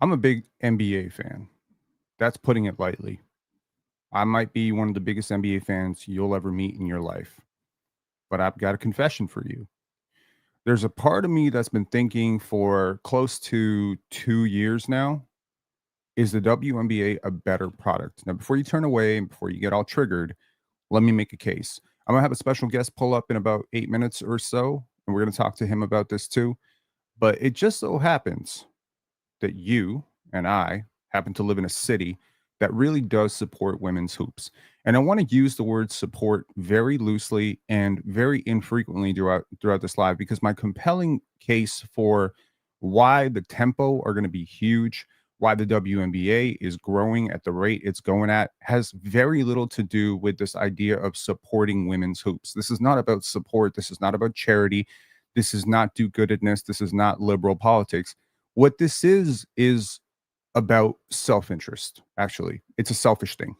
I'm a big NBA fan. That's putting it lightly. I might be one of the biggest NBA fans you'll ever meet in your life, but I've got a confession for you. There's a part of me that's been thinking for close to 2 years now, is the WNBA a better product? Now, before you turn away and before you get all triggered, let me make a case. I'm going to have a special guest pull up in about 8 minutes or so, and we're going to talk to him about this too. But it just so happens that you and I happen to live in a city that really does support women's hoops. And I want to use the word support very loosely and very infrequently throughout this live because my compelling case for why the tempo are going to be huge, why the WNBA is growing at the rate it's going at has very little to do with this idea of supporting women's hoops. This is not about support, this is not about charity, this is not do-goodness, this is not liberal politics. What this is about self-interest, actually. It's a selfish thing.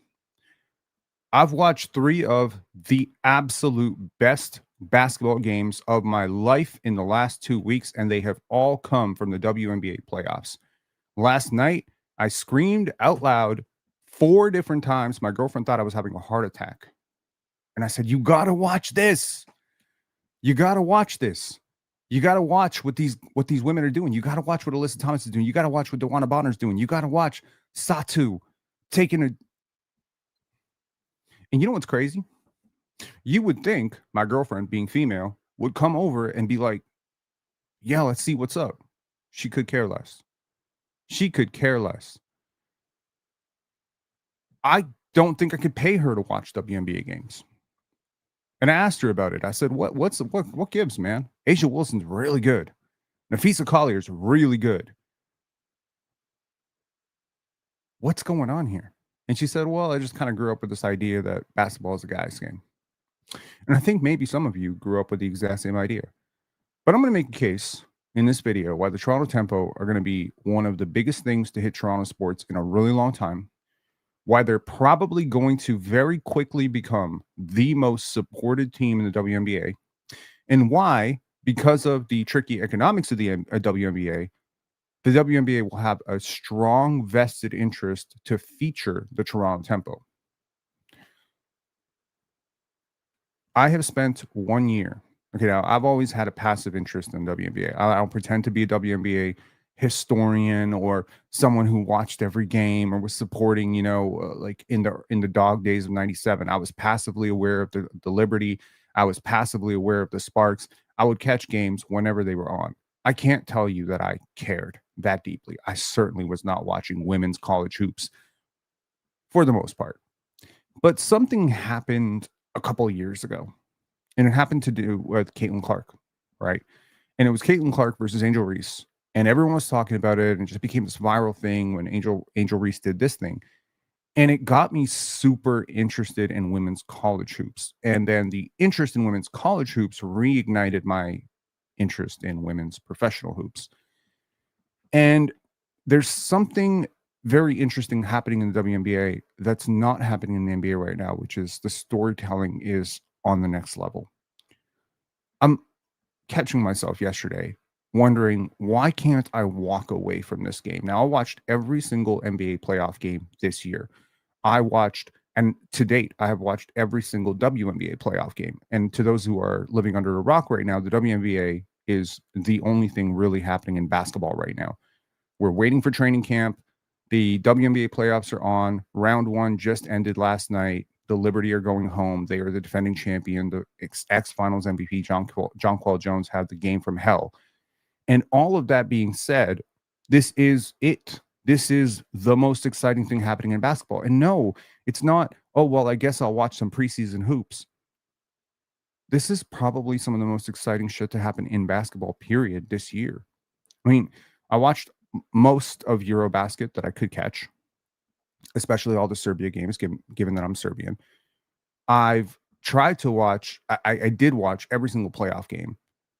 I've watched 3 of the absolute best basketball games of my life in the last 2 weeks, and they have all come from the WNBA playoffs. Last night, I screamed out loud 4 different times. My girlfriend thought I was having a heart attack. And I said, "You gotta watch this. You gotta watch this. You got to watch what these women are doing. You got to watch what Alyssa Thomas is doing. You got to watch what DeWanna Bonner's doing. You got to watch Satu taking a." And you know what's crazy? You would think my girlfriend, being female, would come over and be like, "Yeah, let's see what's up." She could care less. She could care less. I don't think I could pay her to watch WNBA games. And I asked her about it. I said, what gives, man? Asia Wilson's really good. Nafisa Collier's really good. What's going on here? And she said, well, I just kind of grew up with this idea that basketball is a guy's game. And I think maybe some of you grew up with the exact same idea. But I'm going to make a case in this video why the Toronto Tempo are going to be one of the biggest things to hit Toronto sports in a really long time, why they're probably going to very quickly become the most supported team in the WNBA, and why, because of the tricky economics of the WNBA, the WNBA will have a strong vested interest to feature the Toronto Tempo. I have spent 1 year. Okay, now I've always had a passive interest in WNBA. I don't pretend to be a WNBA historian or someone who watched every game or was supporting, like in the dog days of '97. I was passively aware of the Liberty. I was passively aware of the Sparks. I would catch games whenever they were on. I can't tell you that I cared that deeply. I certainly was not watching women's college hoops for the most part. But something happened a couple of years ago, and it happened to do with Caitlin Clark, right? And it was Caitlin Clark versus Angel Reese, and everyone was talking about it, and it just became this viral thing when Angel Reese did this thing, and it got me super interested in women's college hoops. And then the interest in women's college hoops reignited my interest in women's professional hoops. And there's something very interesting happening in the WNBA that's not happening in the NBA right now, which is the storytelling is on the next level. I'm catching myself yesterday wondering, why can't I walk away from this game? Now, I watched every single NBA playoff game this year. And to date, I have watched every single WNBA playoff game. And to those who are living under a rock right now, the WNBA is the only thing really happening in basketball right now. We're waiting for training camp. The WNBA playoffs are on. Round 1 just ended last night. The Liberty are going home. They are the defending champion. The X-Finals MVP, Jonquel Jones, had the game from hell. And all of that being said, this is it. This is the most exciting thing happening in basketball. And no, it's not, oh, well, I guess I'll watch some preseason hoops. This is probably some of the most exciting shit to happen in basketball, period, this year. I mean, I watched most of Eurobasket that I could catch, especially all the Serbia games, given that I'm Serbian. I've tried to watch, I did watch every single playoff game.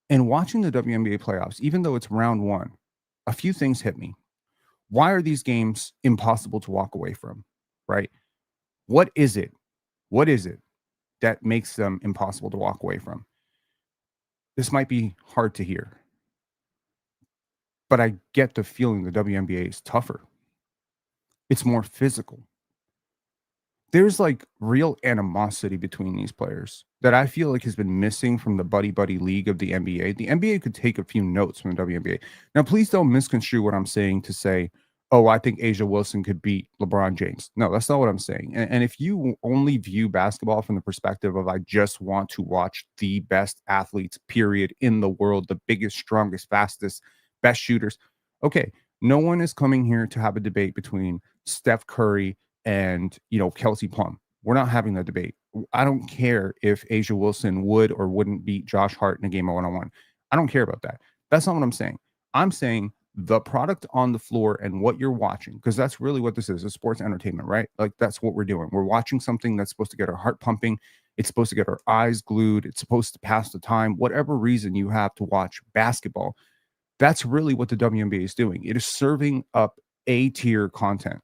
And watching the WNBA playoffs, even though it's round 1, a few things hit me. Why are these games impossible to walk away from, right? What is it? What is it that makes them impossible to walk away from? This might be hard to hear. but I get the feeling the WNBA is tougher. It's more physical. There's like real animosity between these players that I feel like has been missing from the buddy buddy league of the NBA. The NBA could take a few notes from the WNBA. Now, please don't misconstrue what I'm saying to say, oh, I think Asia Wilson could beat LeBron James. No, that's not what I'm saying. And if you only view basketball from the perspective of I just want to watch the best athletes, period, in the world, the biggest, strongest, fastest, best shooters. Okay, no one is coming here to have a debate between Steph Curry and Kelsey Plum. We're not having that debate. I don't care if Asia Wilson would or wouldn't beat Josh Hart in a game of one-on-one. I don't care about that. That's not what I'm saying. I'm saying the product on the floor and what you're watching, because that's really what this is sports entertainment, right? Like that's what we're doing. We're watching something that's supposed to get our heart pumping. It's supposed to get our eyes glued. It's supposed to pass the time. Whatever reason you have to watch basketball, that's really what the WNBA is doing. It is serving up A tier content.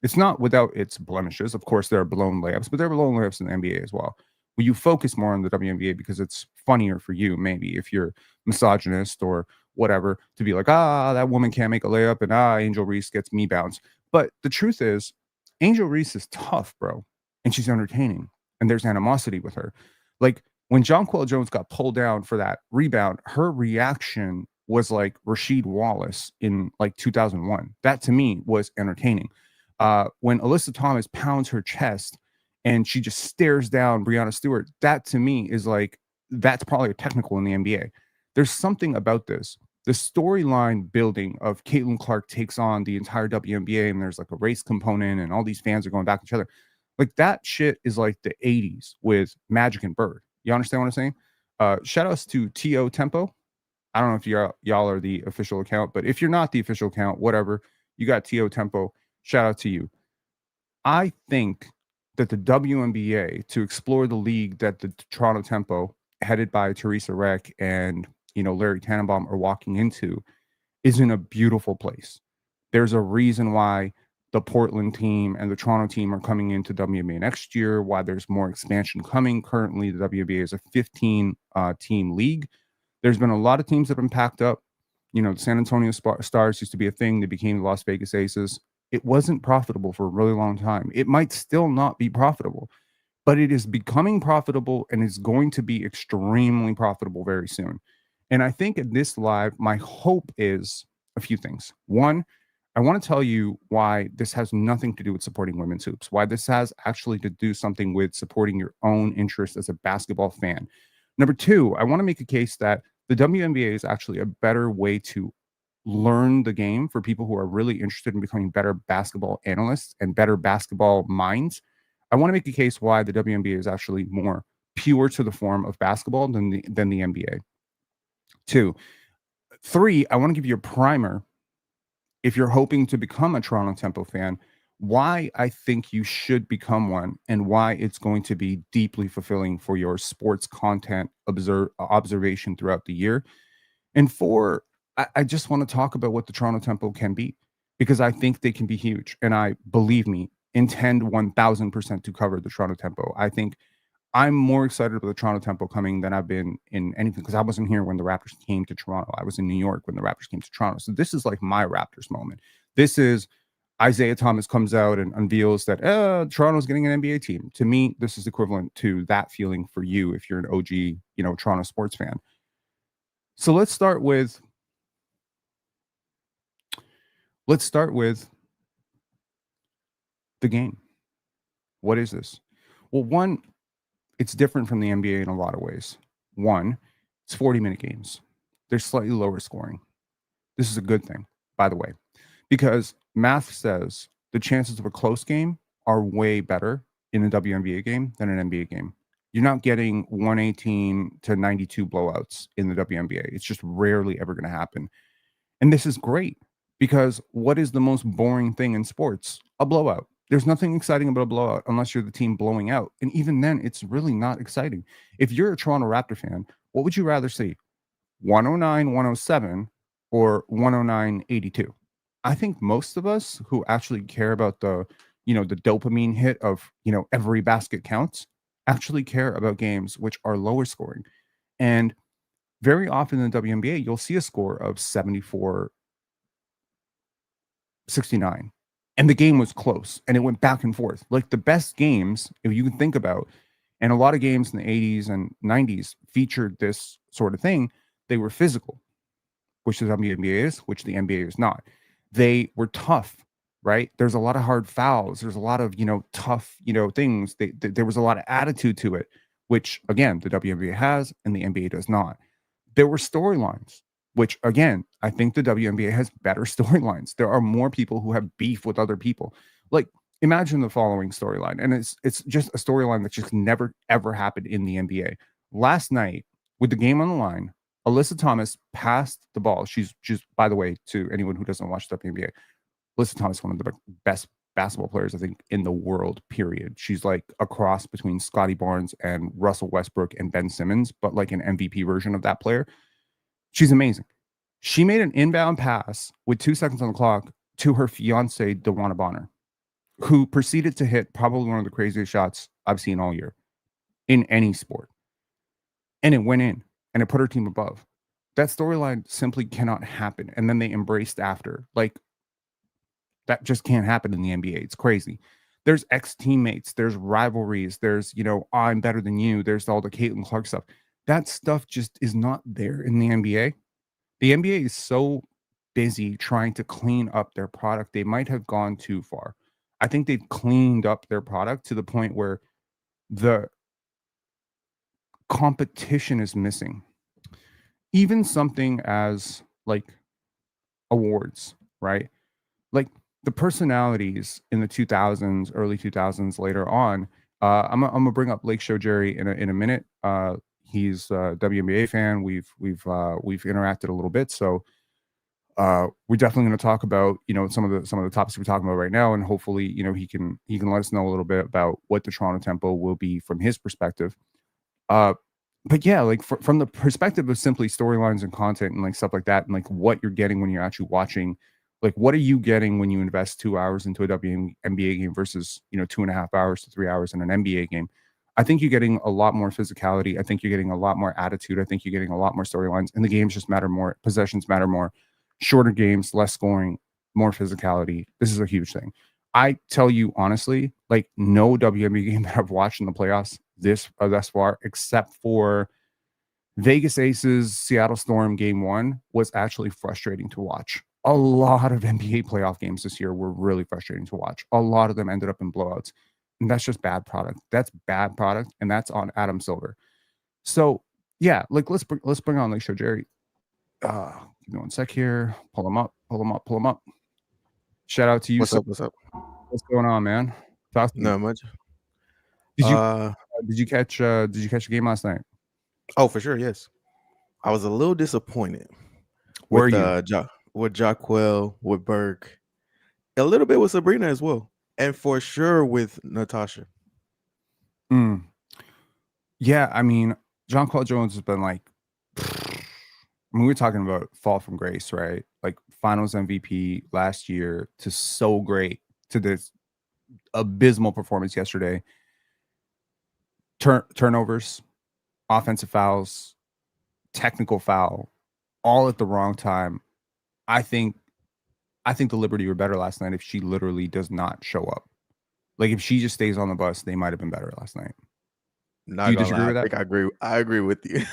It's not without its blemishes. Of course, there are blown layups, but there are blown layups in the NBA as well. Will you focus more on the WNBA because it's funnier for you, maybe if you're misogynist or whatever, to be like, that woman can't make a layup and Angel Reese gets me bounds. But the truth is, Angel Reese is tough, bro, and she's entertaining, and there's animosity with her. Like when Jonquel Jones got pulled down for that rebound, her reaction was like Rasheed Wallace in like 2001. That to me was entertaining. When Alyssa Thomas pounds her chest and she just stares down Breanna Stewart, that to me is like, that's probably a technical in the NBA. There's something about this. The storyline building of Caitlin Clark takes on the entire WNBA, and there's like a race component, and all these fans are going back to each other. Like that shit is like the 80s with Magic and Bird. You understand what I'm saying? Shout outs to TO Tempo. I don't know if y'all are the official account, but if you're not the official account, whatever, you got TO Tempo. Shout out to you. I think that the WNBA, to explore the league that the Toronto Tempo, headed by Teresa Rech and Larry Tanenbaum, are walking into, is in a beautiful place. There's a reason why the Portland team and the Toronto team are coming into WNBA next year, why there's more expansion coming. Currently, the WNBA is a 15 team league. There's been a lot of teams that have been packed up. The San Antonio Stars used to be a thing. They became the Las Vegas Aces. It wasn't profitable for a really long time. It might still not be profitable, but it is becoming profitable and is going to be extremely profitable very soon. And I think at this live, my hope is a few things. One, I want to tell you why this has nothing to do with supporting women's hoops, why this has actually to do something with supporting your own interest as a basketball fan. Number two, I want to make a case that the WNBA is actually a better way to learn the game for people who are really interested in becoming better basketball analysts and better basketball minds. I want to make a case why the WNBA is actually more pure to the form of basketball than the NBA. Two, three, I want to give you a primer if you're hoping to become a Toronto Tempo fan, why I think you should become one and why it's going to be deeply fulfilling for your sports content observation throughout the year. And four, I just want to talk about what the Toronto Tempo can be because I think they can be huge. And I, believe me, intend 1000% to cover the Toronto Tempo. I think I'm more excited about the Toronto Tempo coming than I've been in anything because I wasn't here when the Raptors came to Toronto. I was in New York when the Raptors came to Toronto. So this is like my Raptors moment. This is Isaiah Thomas comes out and unveils that Toronto's getting an NBA team. To me, this is equivalent to that feeling for you if you're an OG, Toronto sports fan. So let's start with the game. What is this? Well, one, it's different from the NBA in a lot of ways. One, it's 40-minute games. They're slightly lower scoring. This is a good thing, by the way, because math says the chances of a close game are way better in a WNBA game than an NBA game. You're not getting 118 to 92 blowouts in the WNBA. It's just rarely ever going to happen. And this is great because what is the most boring thing in sports? A blowout. There's nothing exciting about a blowout unless you're the team blowing out. And even then, it's really not exciting. If you're a Toronto Raptor fan, what would you rather see? 109, 107 or 109, 82? I think most of us who actually care about the dopamine hit of, every basket counts actually care about games which are lower scoring. And very often in the WNBA, you'll see a score of 74 69. And the game was close and it went back and forth. Like the best games, if you can think about, and a lot of games in the 80s and 90s featured this sort of thing, they were physical, which the WNBA is, which the NBA is not. They were tough, right? There's a lot of hard fouls. There's a lot of, tough, things. There was a lot of attitude to it, which again, the WNBA has and the NBA does not. There were storylines, which again, I think the WNBA has better storylines. There are more people who have beef with other people. Like, imagine the following storyline, and it's just a storyline that just never ever happened in the NBA. Last night, with the game on the line, Alyssa Thomas passed the ball. She's by the way, to anyone who doesn't watch WNBA, Alyssa Thomas, one of the best basketball players I think in the world. Period. She's like a cross between Scotty Barnes and Russell Westbrook and Ben Simmons, but like an MVP version of that player. She's amazing. She made an inbound pass with 2 seconds on the clock to her fiance, DeWanna Bonner, who proceeded to hit probably one of the craziest shots I've seen all year in any sport. And it went in and it put her team above. That storyline simply cannot happen. And then they embraced after. Like, that just can't happen in the NBA. It's crazy. There's ex teammates, there's rivalries, there's, I'm better than you. There's all the Caitlin Clark stuff. That stuff just is not there in the NBA. The NBA is so busy trying to clean up their product. They might have gone too far. I think they've cleaned up their product to the point where the competition is missing. Even something as like awards, right? Like the personalities in the 2000s, early 2000s, later on. I'm gonna bring up Lake Show Jerry in a minute. He's a WNBA fan. We've interacted a little bit, so we're definitely going to talk about some of the topics we're talking about right now, and hopefully he can let us know a little bit about what the Toronto Tempo will be from his perspective. But yeah, like from the perspective of simply storylines and content and like stuff like that, and like what you're getting when you're actually watching, like what are you getting when you invest 2 hours into a WNBA game versus 2.5 hours to 3 hours in an NBA game? I think you're getting a lot more physicality. I think you're getting a lot more attitude. I think you're getting a lot more storylines, and the games just matter more. Possessions matter more. Shorter games, less scoring, more physicality. This is a huge thing. I tell you honestly, like no WNBA game that I've watched in the playoffs thus far, except for Vegas Aces Seattle Storm game 1, was actually frustrating to watch. A lot of NBA playoff games this year were really frustrating to watch. A lot of them ended up in blowouts. And that's just bad product. That's bad product, and that's on Adam Silver. So yeah, like let's bring on Lake Show Jerry. Give me 1 sec here. Pull him up. Shout out to you. What's up? What's up? What's going on, man? Talk to me. Not much. Did you catch the game last night? Oh, for sure, yes. I was a little disappointed Where with are you? with Jacquel, with Burke, a little bit with Sabrina as well, and for sure with Natasha. Yeah, I mean, John Claude Jones has been like, I mean, we're talking about fall from grace, right? Like Finals MVP last year to so great to this abysmal performance yesterday. Turnovers, offensive fouls, technical foul, all at the wrong time. I think the Liberty were better last night if she literally does not show up. Like if she just stays on the bus, they might have been better last night. Not Do you gonna disagree lie, with I that? think I agree with you.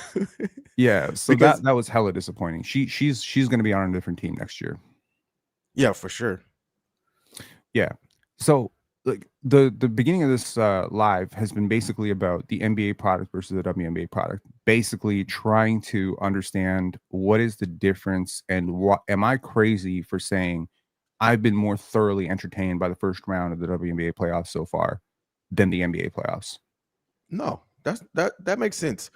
Yeah, so Because that was hella disappointing. She's going to be on a different team next year. yeah, for sure. Yeah. So like the beginning of this live has been basically about the NBA product versus the WNBA product. Basically trying to understand what is the difference and what am I crazy for saying I've been more thoroughly entertained by the first round of the WNBA playoffs so far than the NBA playoffs. No, that makes sense.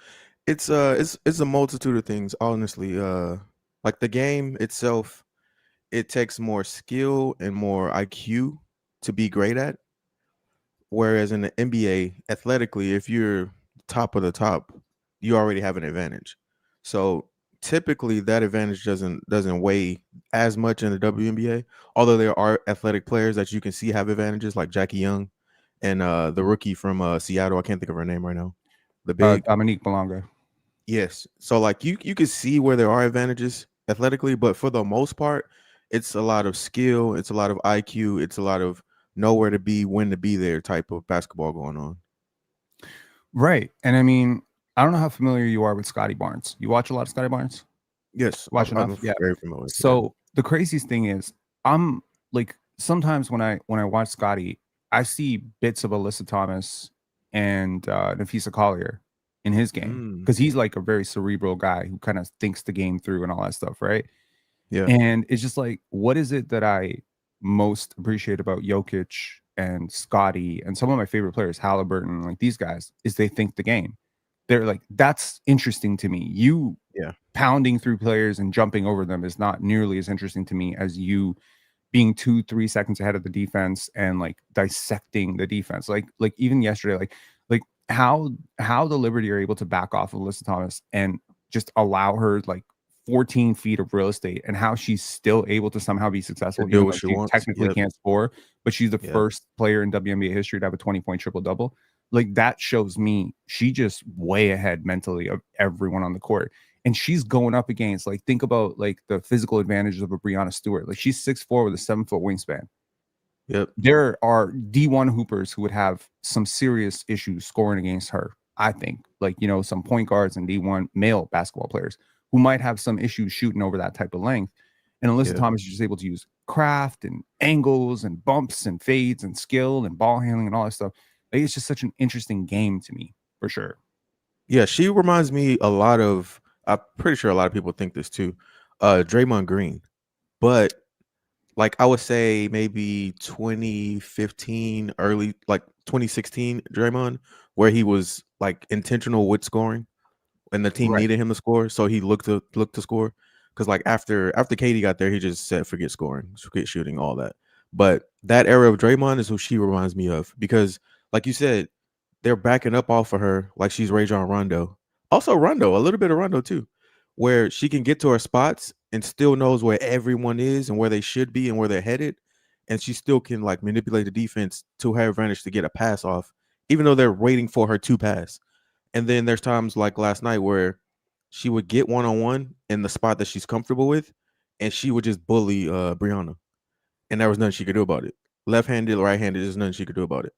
It's a multitude of things, honestly. Like the game itself, it takes more skill and more IQ to be great at. Whereas in the NBA, athletically, if you're top of the top, you already have an advantage. So typically that advantage doesn't weigh as much in the WNBA, although there are athletic players that you can see have advantages like Jackie Young and the rookie from Seattle. I can't think of her name right now. The big. Dominique Belonga. Yes. So like you can see where there are advantages athletically, but for the most part, It's a lot of skill, it's a lot of IQ, it's a lot of know where to be, when to be there type of basketball going on. Right. And I mean, I don't know how familiar you are with Scotty Barnes. You watch a lot of Scotty Barnes? Yes, Watch I'm enough? Yeah. very familiar. Yeah. So the craziest thing is I'm like sometimes when I watch Scotty, I see bits of Alyssa Thomas and Nafisa Collier in his game Mm, because he's like a very cerebral guy who kind of thinks the game through and all that stuff, right? yeah. And it's just like, what is it that I most appreciate about Jokic and Scotty and some of my favorite players, Halliburton, like these guys, is they think the game. They're like, that's interesting to me. You Yeah. pounding through players and jumping over them is not nearly as interesting to me as you being 2-3 seconds ahead of the defense and like dissecting the defense. Like even yesterday, like how the Liberty are able to back off of Alyssa Thomas and just allow her like 14 feet of real estate and how she's still able to somehow be To successful, do even what though she she wants. technically Yep. can't score, but she's the Yeah. first player in WNBA history to have a 20-point triple double. Like that shows me she just way ahead mentally of everyone on the court. And she's going up against, like, think about like the physical advantages of a Breanna Stewart. Like she's 6'4" with a 7-foot wingspan. Yep. There are D1 hoopers who would have some serious issues scoring against her. I think, like, you know, some point guards and D1 male basketball players who might have some issues shooting over that type of length. And Alyssa Yeah. Thomas is just able to use craft and angles and bumps and fades and skill and ball handling and all that stuff. Like, it's just such an interesting game to me, for sure. Yeah, she reminds me a lot of, I'm pretty sure a lot of people think this too, Draymond Green. But like I would say maybe 2015, early like 2016 Draymond, where he was like intentional with scoring and the team Right. needed him to score, so he looked to score. Because like after Katie got there, he just said forget scoring, forget shooting, all that. But that era of Draymond is who she reminds me of because, like you said, they're backing up off of her like she's Rajon Rondo. Also Rondo, a little bit of Rondo too, where she can get to her spots and still knows where everyone is and where they should be and where they're headed, and she still can like manipulate the defense to her advantage to get a pass off, even though they're waiting for her to pass. And then there's times like last night where she would get one on one in the spot that she's comfortable with, and she would just bully Brianna, and there was nothing she could do about it. Left handed, right handed, there's nothing she could do about it.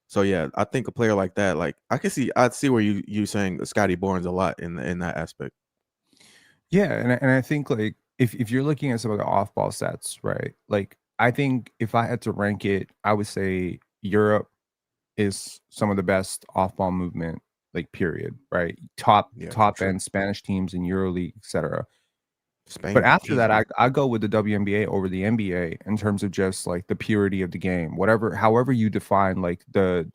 So yeah, I think a player like that, like I'd see where you saying Scotty Barnes a lot in that aspect. Yeah, and I think like if you're looking at some of the off-ball sets, right? Like I think if I had to rank it, I would say Europe is some of the best off-ball movement, like period, right? Top Yeah, for top sure. end Spanish teams in EuroLeague, etc. But Spain, after that, easily. I go with the WNBA over the NBA in terms of just like the purity of the game. Whatever, however you define like the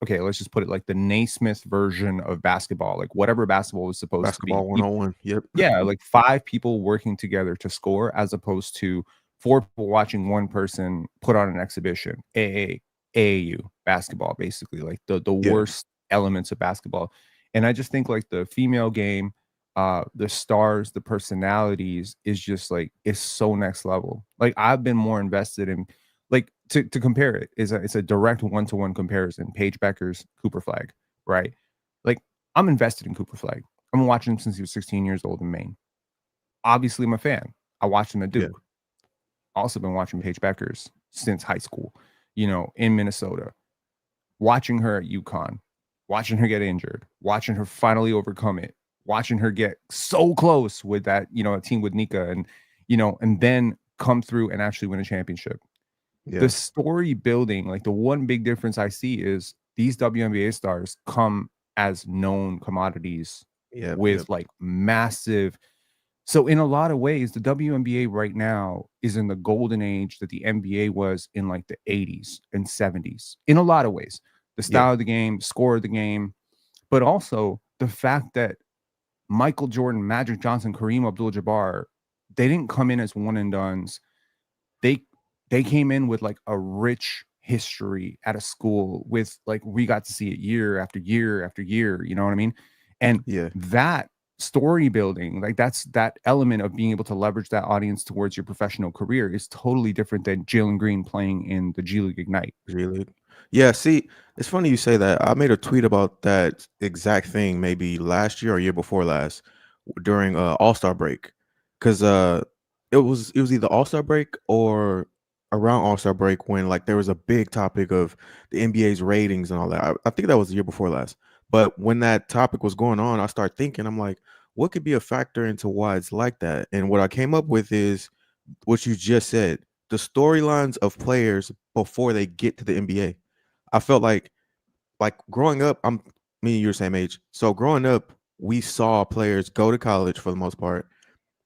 okay, let's just put it like the Naismith version of basketball, like whatever basketball was supposed to be. Basketball 101. Yep. Yeah, like 5 people working together to score as opposed to 4 people watching one person put on an exhibition. AAU basketball, basically, like the Yeah. worst elements of basketball. And I just think like the female game, the stars, the personalities is just like it's so next level. Like I've been more invested in like to compare it is it's a direct one-to-one comparison. Paige Becker's Cooper Flag, right? Like I'm invested in Cooper Flag. I've been watching him since he was 16 years old in Maine. Obviously, I'm a fan. I watched him at Yeah. Duke. Also been watching Paige Beckers since high school, you know, in Minnesota. Watching her at UConn, watching her get injured, watching her finally overcome it, watching her get so close with that, you know, a team with Nika and, you know, and then come through and actually win a championship. The Yeah. story building, like the one big difference I see is these WNBA stars come as known commodities Yep. with Yep. like massive. So in a lot of ways, the WNBA right now is in the golden age that the NBA was in like the 80s and 70s. In a lot of ways, the Yeah. style of the game, score of the game, but also the fact that Michael Jordan, Magic Johnson, Kareem Abdul-Jabbar, they didn't come in as one and dones. They they came in with like a rich history at a school with like we got to see it year after year after year, you know what I mean? And Yeah. that story building, like that's that element of being able to leverage that audience towards your professional career is totally different than Jalen Green playing in the G League Ignite. Really? Yeah, see, it's funny you say that. I made a tweet about that exact thing maybe last year or year before last during All-Star break. Cause it was either All-Star break or around All-Star break when like there was a big topic of the NBA's ratings and all that. I think that was the year before last. But when that topic was going on, I started thinking, I'm like, what could be a factor into why it's like that? And what I came up with is what you just said, the storylines of players before they get to the NBA. I felt like growing up, me and you're the same age. So growing up, we saw players go to college for the most part,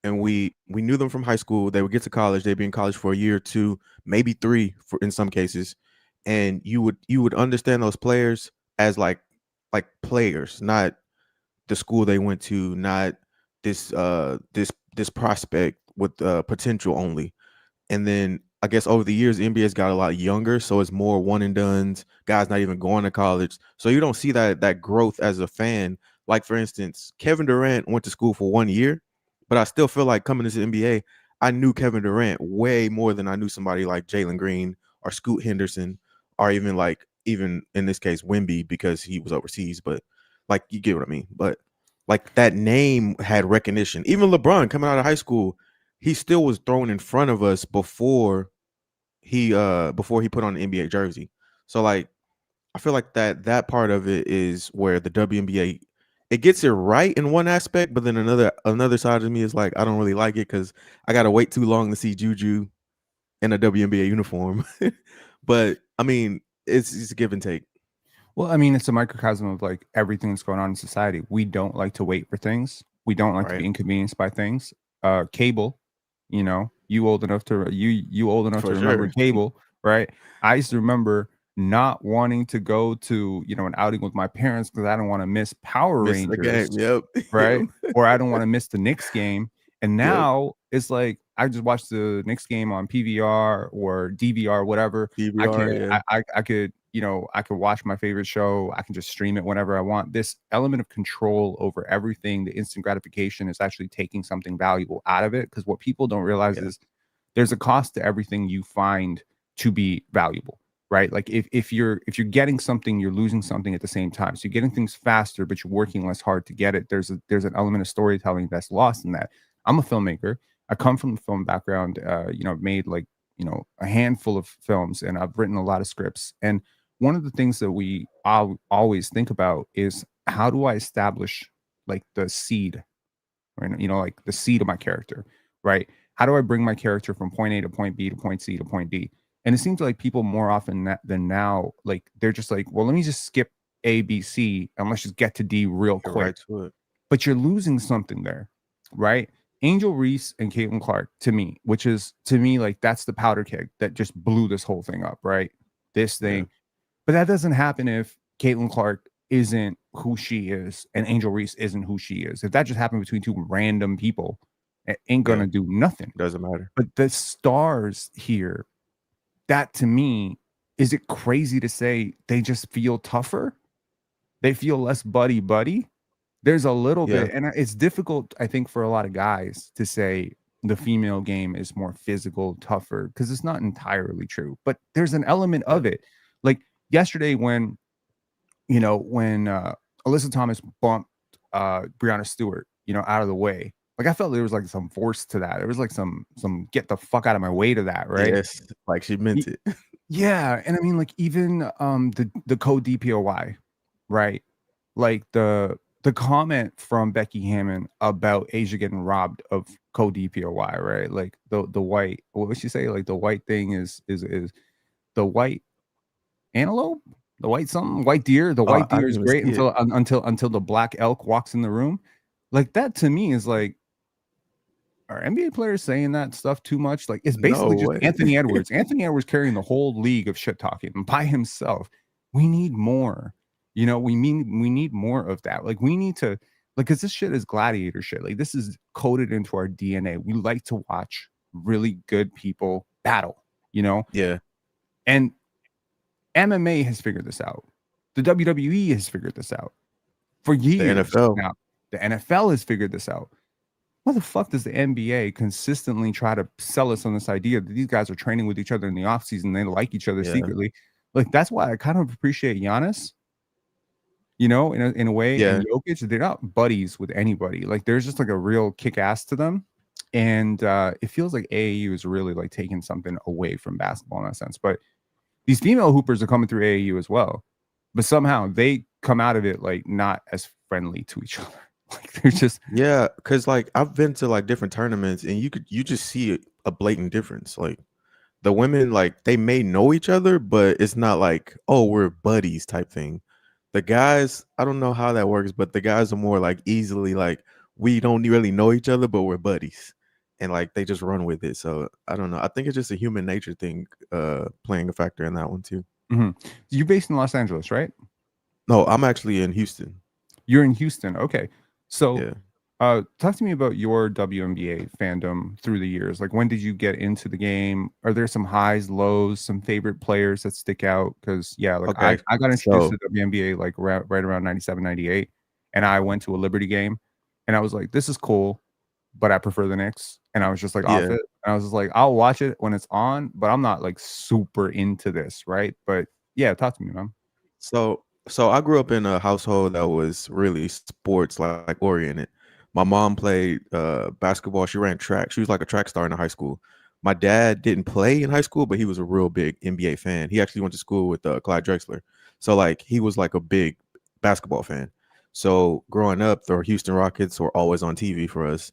and we knew them from high school. They would get to college, they'd be in college for a year or two, maybe three for in some cases, and you would understand those players as like players, not the school they went to, not this prospect with potential only. And then I guess over the years, the NBA's got a lot younger, so it's more one and dones, guys not even going to college. So you don't see that growth as a fan. Like for instance, Kevin Durant went to school for 1 year, but I still feel like coming into the NBA, I knew Kevin Durant way more than I knew somebody like Jalen Green or Scoot Henderson, or even in this case Wimby because he was overseas. But like you get what I mean. But like that name had recognition. Even LeBron coming out of high school, he still was thrown in front of us before he put on the NBA jersey. So like I feel like that part of it is where the WNBA it gets it right in one aspect, but then another side of me is like I don't really like it because I gotta wait too long to see Juju in a WNBA uniform. But I mean, it's a give and take. Well, I mean, it's a microcosm of like everything that's going on in society. We don't like to wait for things. We don't like to be Right. inconvenienced by things. Cable, you old enough to For remember sure. cable, right? I used to remember not wanting to go to, an outing with my parents because I don't want to miss Power Missing the game. Rangers, Yep. right? Yep. Or I don't want to miss the Knicks game. And Yep. now it's like I just watched the Knicks game on PVR or DVR, whatever. I PBR, can yeah. I could, I could watch my favorite show. I can just stream it whenever I want. This element of control over everything, the instant gratification is actually taking something valuable out of it. Because what people don't realize Yeah. is there's a cost to everything you find to be valuable, right? Like if you're getting something, you're losing something at the same time. So you're getting things faster, but you're working less hard to get it. There's an element of storytelling that's lost in that. I'm a filmmaker. I come from a film background. I've made like a handful of films, and I've written a lot of scripts. And one of the things that we always think about is how do I establish like the seed, right? Like the seed of my character, right? How do I bring my character from point A to point B to point C to point D? And it seems like people more often than now, like they're just like, well, let me just skip A, B, C, and let's just get to D real Get right quick. to it. But you're losing something there, right? Angel Reese and Caitlin Clark, to me, which is to me like that's the powder keg that just blew this whole thing up, right? This Yeah. thing, but that doesn't happen if Caitlin Clark isn't who she is and Angel Reese isn't who she is. If that just happened between two random people, it ain't Yeah. gonna do nothing. Doesn't matter. But the stars here, that to me, is it crazy to say they just feel tougher? They feel less buddy buddy. There's a little Yeah. bit, and it's difficult, I think, for a lot of guys to say the female game is more physical, tougher, because it's not entirely true. But there's an element Yeah. of it. Like yesterday, when Alyssa Thomas bumped Brianna Stewart, out of the way. Like I felt there was like some force to that. There was like some get the fuck out of my way to that, right? Yes. Like she meant it. Yeah, and I mean, like, even, the code DPOY, right? Like, the comment from Becky Hammon about Asia getting robbed of code DPOY, right? Like, the white what would she say? Like, the white thing is the white antelope? The white something? White deer? The Oh, white I deer didn't is even great see it. until the black elk walks in the room. Like, that to me is like are NBA players saying that stuff too much? Like, it's No basically just way. Anthony Edwards. Anthony Edwards carrying the whole league of shit talking by himself. We need more. We need more of that. Like, we need to, like, because this shit is gladiator shit. Like, this is coded into our DNA. We like to watch really good people battle, Yeah. and MMA has figured this out. The WWE has figured this out for The years NFL. now. The NFL has figured this out. Why the fuck does the NBA consistently try to sell us on this idea that these guys are training with each other in the offseason? They like each other Yeah. secretly. Like, that's why I kind of appreciate Giannis, in a way, and Yeah. Jokic. They're not buddies with anybody. Like, there's just like a real kick ass to them. And it feels like AAU is really like taking something away from basketball in that sense. But these female hoopers are coming through AAU as well, but somehow they come out of it like not as friendly to each other. Like they're just Yeah, because like I've been to like different tournaments, and you just see a blatant difference. Like the women, like they may know each other, but it's not like, oh, we're buddies type thing. The guys, I don't know how that works, but the guys are more like easily like, we don't really know each other, but we're buddies, and like they just run with it. So I don't know. I think it's just a human nature thing, playing a factor in that one too. mhm. You're based in Los Angeles, right? No, I'm actually in Houston. You're in Houston. Okay. So Yeah. talk to me about your WNBA fandom through the years. Like when did you get into the game? Are there some highs, lows, some favorite players that stick out? Because yeah, like Okay. I got introduced So to WNBA like right around 97, 98. And I went to a Liberty game and I was like, this is cool, but I prefer the Knicks. And I was just like off yeah. it. And I was just like, I'll watch it when it's on, but I'm not like super into this, right? But yeah, talk to me, man. So I grew up in a household that was really sports like oriented. My mom played basketball. She ran track. She was like a track star in high school. My dad didn't play in high school, but he was a real big NBA fan. He actually went to school with Clyde Drexler. So like he was like a big basketball fan. So growing up, the Houston Rockets were always on TV for us.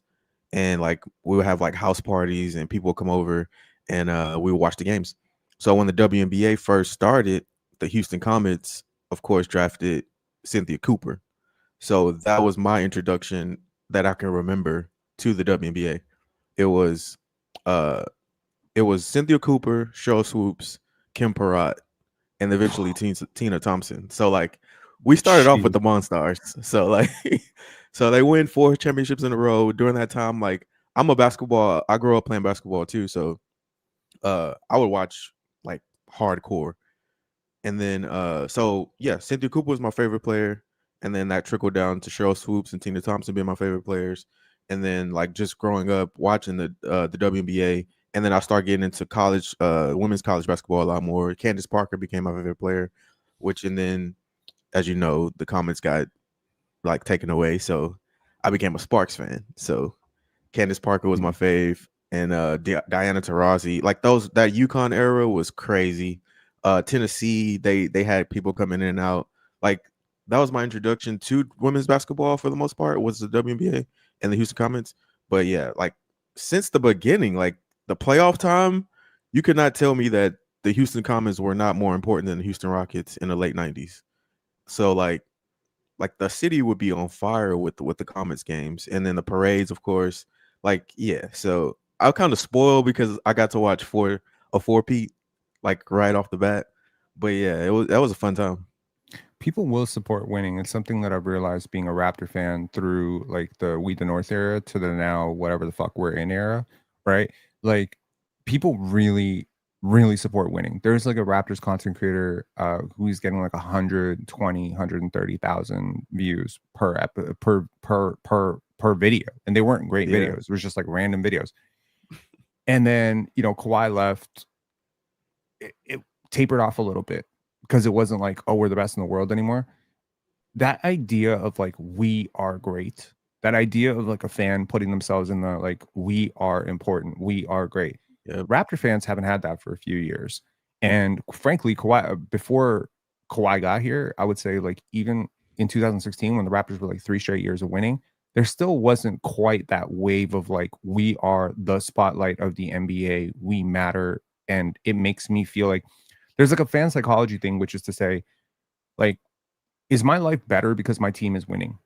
And like we would have like house parties and people would come over, and we would watch the games. So when the WNBA first started, the Houston Comets, of course, drafted Cynthia Cooper. So that was my introduction that I can remember to the WNBA. It was uh it was Cynthia Cooper, Cheryl Swoops, Kim Perrott, and eventually Tina Thompson. So like we started off with Jeez. the Monstars. So like so they win 4 championships in a row. During that time, like I grew up playing basketball too. So I would watch like hardcore. And then so yeah, Cynthia Cooper was my favorite player. And then that trickled down to Cheryl Swoops and Tina Thompson being my favorite players. And then like just growing up watching the WNBA, and then I started getting into college, women's college basketball a lot more. Candace Parker became my favorite player, which and then as you know, the Comets got like taken away. So I became a Sparks fan. So Candace Parker was my Mhm. fave, and Diana Taurasi. Like that UConn era was crazy. Tennessee, they had people coming in and out. Like that was my introduction to women's basketball for the most part, was the WNBA and the Houston Comets. But yeah, like since the beginning, like the playoff time, you could not tell me that the Houston Comets were not more important than the Houston Rockets in the late 90s. So like the city would be on fire with the Comets games, and then the parades, of course. Like yeah, so I was kind of spoiled because I got to watch four Pete like right off the bat. But yeah, that was a fun time. People will support winning. It's something that I've realized being a Raptor fan through like the We the North era to the now whatever the fuck we're in era, right? Like people really, really support winning. There's like a Raptors content creator who's getting like 120, 130,000 views per video. And they weren't great Yeah, videos. It was just like random videos. And then, Kawhi left, it tapered off a little bit because it wasn't like, oh, we're the best in the world anymore. That idea of like we are great, that idea of like a fan putting themselves in the like we are important, we are great. yeah, Raptor fans haven't had that for a few years, and frankly, Kawhi before Kawhi got here, I would say like even in 2016 when the Raptors were like 3 straight years of winning, there still wasn't quite that wave of like we are the spotlight of the NBA, we matter, and it makes me feel like there's like a fan psychology thing, which is to say like is my life better because my team is winning?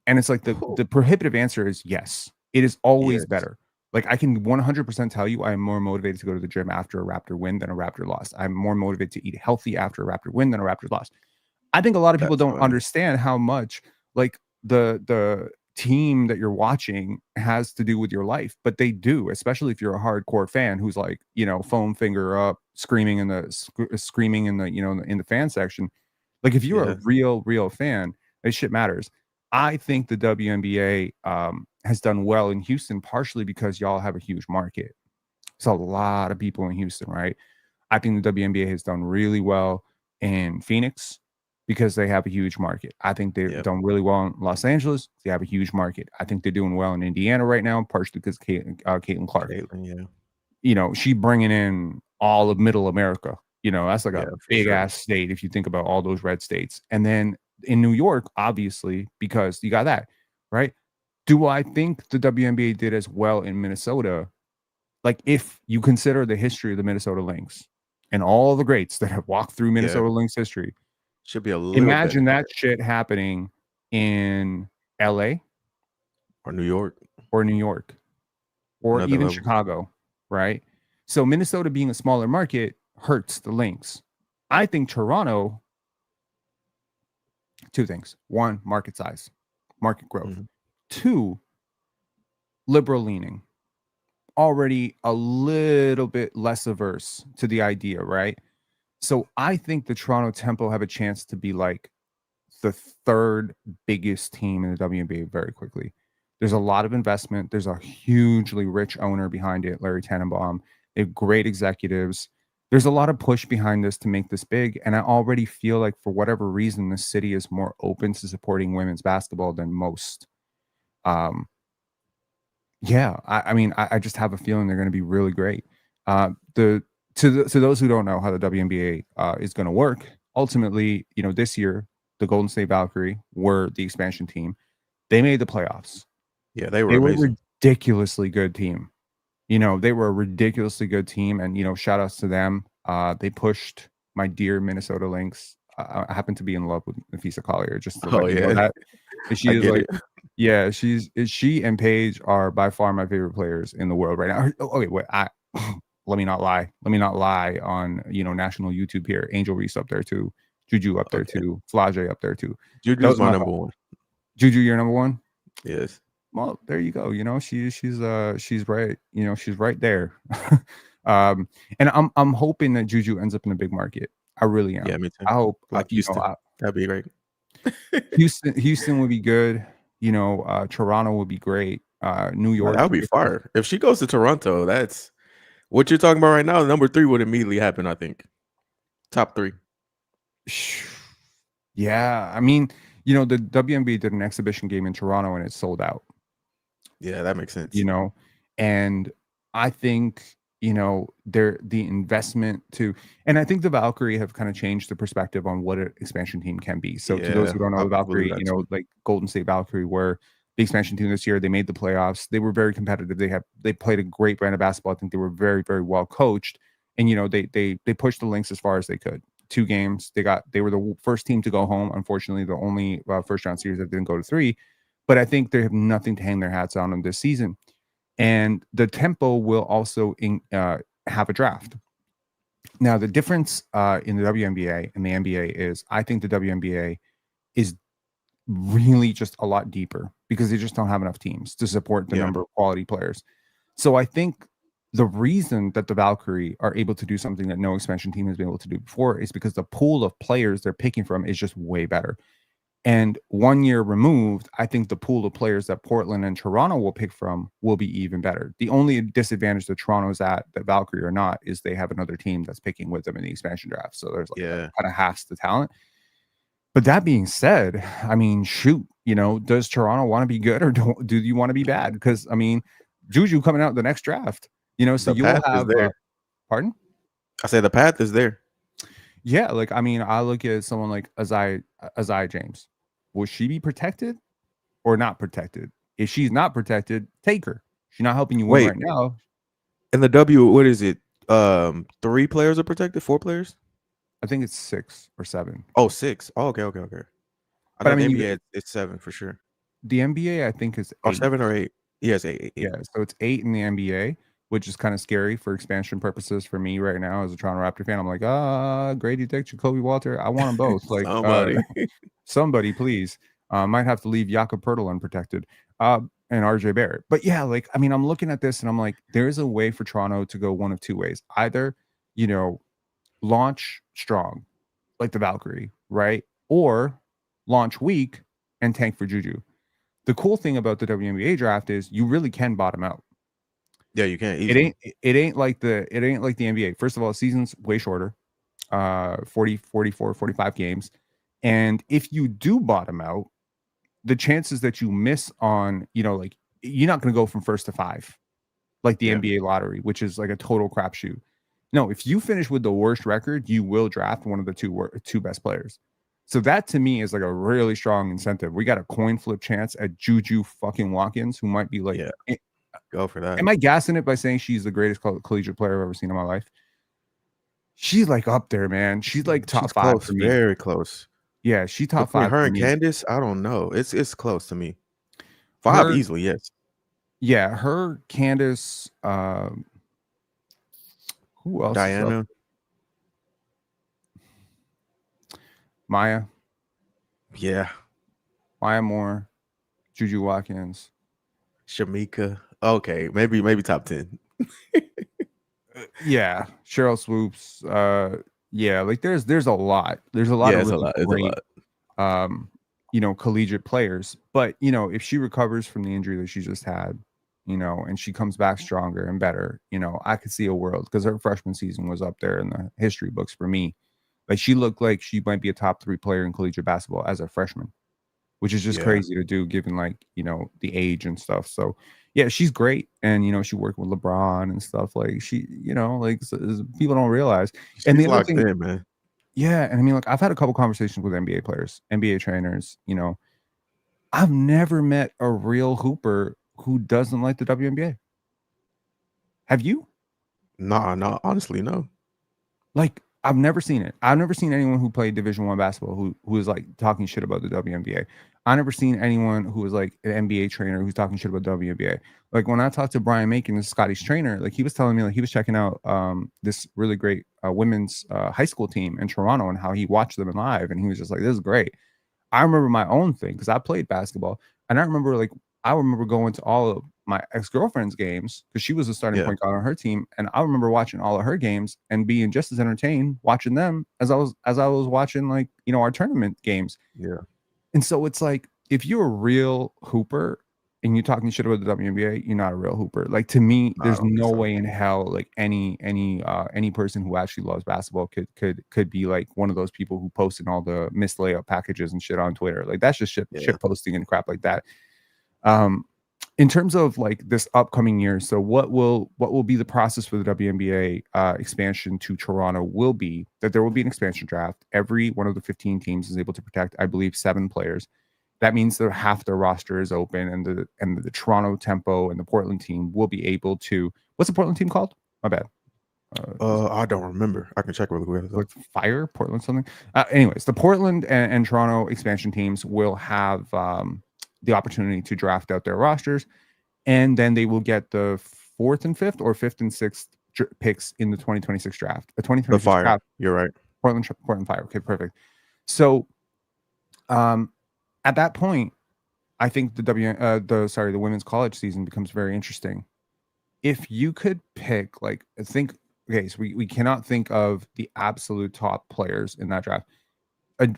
And it's like the Whew. prohibitive answer is yes. It is always Yes, better. Like I can 100% tell you I'm more motivated to go to the gym after a Raptor win than a Raptor loss. I'm more motivated to eat healthy after a Raptor win than a Raptor loss. I think a lot of people that's don't funny. understand how much like the team that you're watching has to do with your life, but they do, especially if you're a hardcore fan who's like, foam finger up, screaming in the, in the fan section. Like if you're a Yeah, real fan, this shit matters. I think the WNBA has done well in Houston, partially because y'all have a huge market. It's a lot of people in Houston, right? I think the WNBA has done really well in Phoenix. because they have a huge market. I think they've Yep. done really well in Los Angeles. They have a huge market. I think they're doing well in Indiana right now, partially because Caitlin Clark. Caitlin, yeah. She bringing in all of Middle America. That's like a Yeah, for big sure. ass state if you think about all those red states. And then in New York, obviously, because you got that, right? Do I think the WNBA did as well in Minnesota? Like, if you consider the history of the Minnesota Lynx and all the greats that have walked through Yeah. Minnesota Lynx history, Should be a little better imagine than that that. shit happening in LA Or New York, or New York or another even level. Chicago, right? So Minnesota being a smaller market hurts the Lynx. I think Toronto, two things. One, market size, market growth. Mhm. Two, liberal leaning. Already a little bit less averse to the idea, right? So I think the Toronto Tempo have a chance to be like the third biggest team in the WNBA very quickly. There's a lot of investment. There's a hugely rich owner behind it, Larry Tanenbaum. They have great executives. There's a lot of push behind this to make this big. And I already feel like for whatever reason, the city is more open to supporting women's basketball than most. Um, yeah, I mean, I just have a feeling they're going to be really great. The to those who don't know how the WNBA is going to work, ultimately, this year the Golden State Valkyrie were the expansion team. They made the playoffs. Yeah, they were They were a amazing. ridiculously good team. They were a ridiculously good team, and shout outs to them. They pushed my dear Minnesota Lynx. I happen to be in love with Nafisa Collier, just to Oh, let you know yeah. that. And she I is get like, it. yeah, she and Paige are by far my favorite players in the world right now. Okay, wait, let me not lie. Let me not lie on national YouTube here. Angel Reese up there too, Juju up there Okay. too, Flage up there too. Juju's Those are my my number one. Juju. You're number one. Yes. Well, there you go. She's right. She's right there. um, and I'm hoping that Juju ends up in a big market. I really am. Yeah, me too. I hope. Like Houston. That'd be great. Houston would be good. Toronto would be great. New No, York. that would be fire. If she goes to Toronto, that's what you're talking about right now. Number 3 would immediately happen, I think. Top 3. Yeah, I mean, the WNBA did an exhibition game in Toronto and it sold out. Yeah, that makes sense. you know and I think the investment to, and I think the Valkyrie have kind of changed the perspective on what an expansion team can be. So to those Yeah, who don't know, I the believe Valkyrie, that too. like Golden State Valkyrie were the expansion team this year. They made the playoffs. They were very competitive. They played a great brand of basketball. I think they were very, very well coached, and they pushed the Lynx as far as they could. 2 games they were the first team to go home. Unfortunately, the only first round series that didn't go to 3, but I think they have nothing to hang their hats on this season. And the Tempo will also have a draft. Now, the difference in the WNBA and the NBA is I think the WNBA is really just a lot deeper because they just don't have enough teams to support the Yeah. number of quality players. So I think the reason that the Valkyrie are able to do something that no expansion team has been able to do before is because the pool of players they're picking from is just way better. And 1 year removed, I think the pool of players that Portland and Toronto will pick from will be even better. The only disadvantage that Toronto's at, that Valkyrie are not, is they have another team that's picking with them in the expansion draft. So there's like Yeah. kind of half the talent. But that being said, I mean, shoot, does Toronto want to be good or do you want to be bad? Because I mean, Juju coming out the next draft, so The you will path is have there. pardon? I say the path is there. Yeah, like I mean, I look at someone like Azai James. Will she be protected or not protected? If she's not protected, take her. She's not helping you win Wait, right now. in the W, what is it? 3 players are protected? 4 players? I think it's 6 or 7. Oh, 6. Oh, okay. I But I know the mean, NBA it's 7 for sure. the NBA I think is Or 8. 7 or 8. Yes, 8. Yeah, so it's 8 in the NBA, which is kind of scary for expansion purposes for me right now as a Toronto Raptor fan. I'm like, Grady Dick, Jacoby Walter. I want them both. Like, Somebody. somebody, please. Might have to leave Jakob Pertl unprotected. And RJ Barrett. But yeah, like, I mean, I'm looking at this and I'm like, there's a way for Toronto to go one of 2 ways. Either, launch strong, like the Valkyrie, right? Or launch weak and tank for Juju. The cool thing about the WNBA draft is you really can bottom out. Yeah, you can It easily. ain't like the NBA. First of all, season's way shorter. 40, 44, 45 games. And if you do bottom out, the chances that you miss on, like you're not going to go from first to 5 like the Yeah. NBA lottery, which is like a total crapshoot. No, if you finish with the worst record, you will draft one of the two best players. So that to me is like a really strong incentive. We got a coin flip chance at Juju fucking Watkins, who might be like, Yeah. Go for that. am I gassing it by saying she's the greatest collegiate player I've ever seen in my life? She's like up there, man. She's like top She's 5 close, for me. very close. Yeah, she top Between 5 her for and me. Candace, I don't know. It's close to me. 5 Her, easily, yes. yeah, her, Candace, who else is up? Diana. Maya Yeah. Moore, Juju Watkins. Shamika. Okay, maybe top 10. Yeah, Cheryl Swoops. Yeah, like there's a lot. There's a lot Yeah, of it's a really lot. It's a great, lot. collegiate players. But if she recovers from the injury that she just had, and she comes back stronger and better, I could see a world, because her freshman season was up there in the history books for me. Like she looked like she might be a top 3 player in collegiate basketball as a freshman, which is just Yeah. crazy to do given like, the age and stuff. So yeah, she's great. And, she worked with LeBron and stuff like she, like people don't realize. And the She's other locked thing, in, man. yeah. And I mean, like I've had a couple conversations with NBA players, NBA trainers, I've never met a real hooper who doesn't like the WNBA. Have you? No, honestly, no. Like I've never seen it. I've never seen anyone who played Division One basketball who is like talking shit about the WNBA. I've never seen anyone who was like an NBA trainer who's talking shit about WNBA. Like when I talked to Brian Macon, Scotty's trainer, like he was telling me like he was checking out this really great women's high school team in Toronto and how he watched them live, and he was just like, "This is great." I remember my own thing because I played basketball, and I remember going to all of my ex-girlfriend's games because she was a starting Yeah. point guard on her team, and I remember watching all of her games and being just as entertained watching them as I was watching like our tournament games. Yeah. And so it's like if you're a real hooper and you're talking shit about the WNBA, you're not a real hooper. Like to me, No, I there's don't think no so. way in hell like any person who actually loves basketball could be like one of those people who posted all the missed layup packages and shit on Twitter. Like that's just shit Yeah. posting and crap like that. In terms of like this upcoming year, so what will be the process for the WNBA expansion to Toronto will be that there will be an expansion draft. Every one of the 15 teams is able to protect, I believe, 7 players. That means that half their roster is open, and the Toronto Tempo and the Portland team will be able to. What's the Portland team called? My bad. I don't remember. I can check really quick. Like Fire Portland something. Anyways, the Portland and Toronto expansion teams will have the opportunity to draft out their rosters, and then they will get the 4th and 5th or 5th and 6th picks in the 2026 draft. The The 2026 Fire. draft. You're right. Portland Fire. Okay, perfect. So, at that point, I think the women's college season becomes very interesting. If you could pick, like, okay, so we cannot think of the absolute top players in that draft.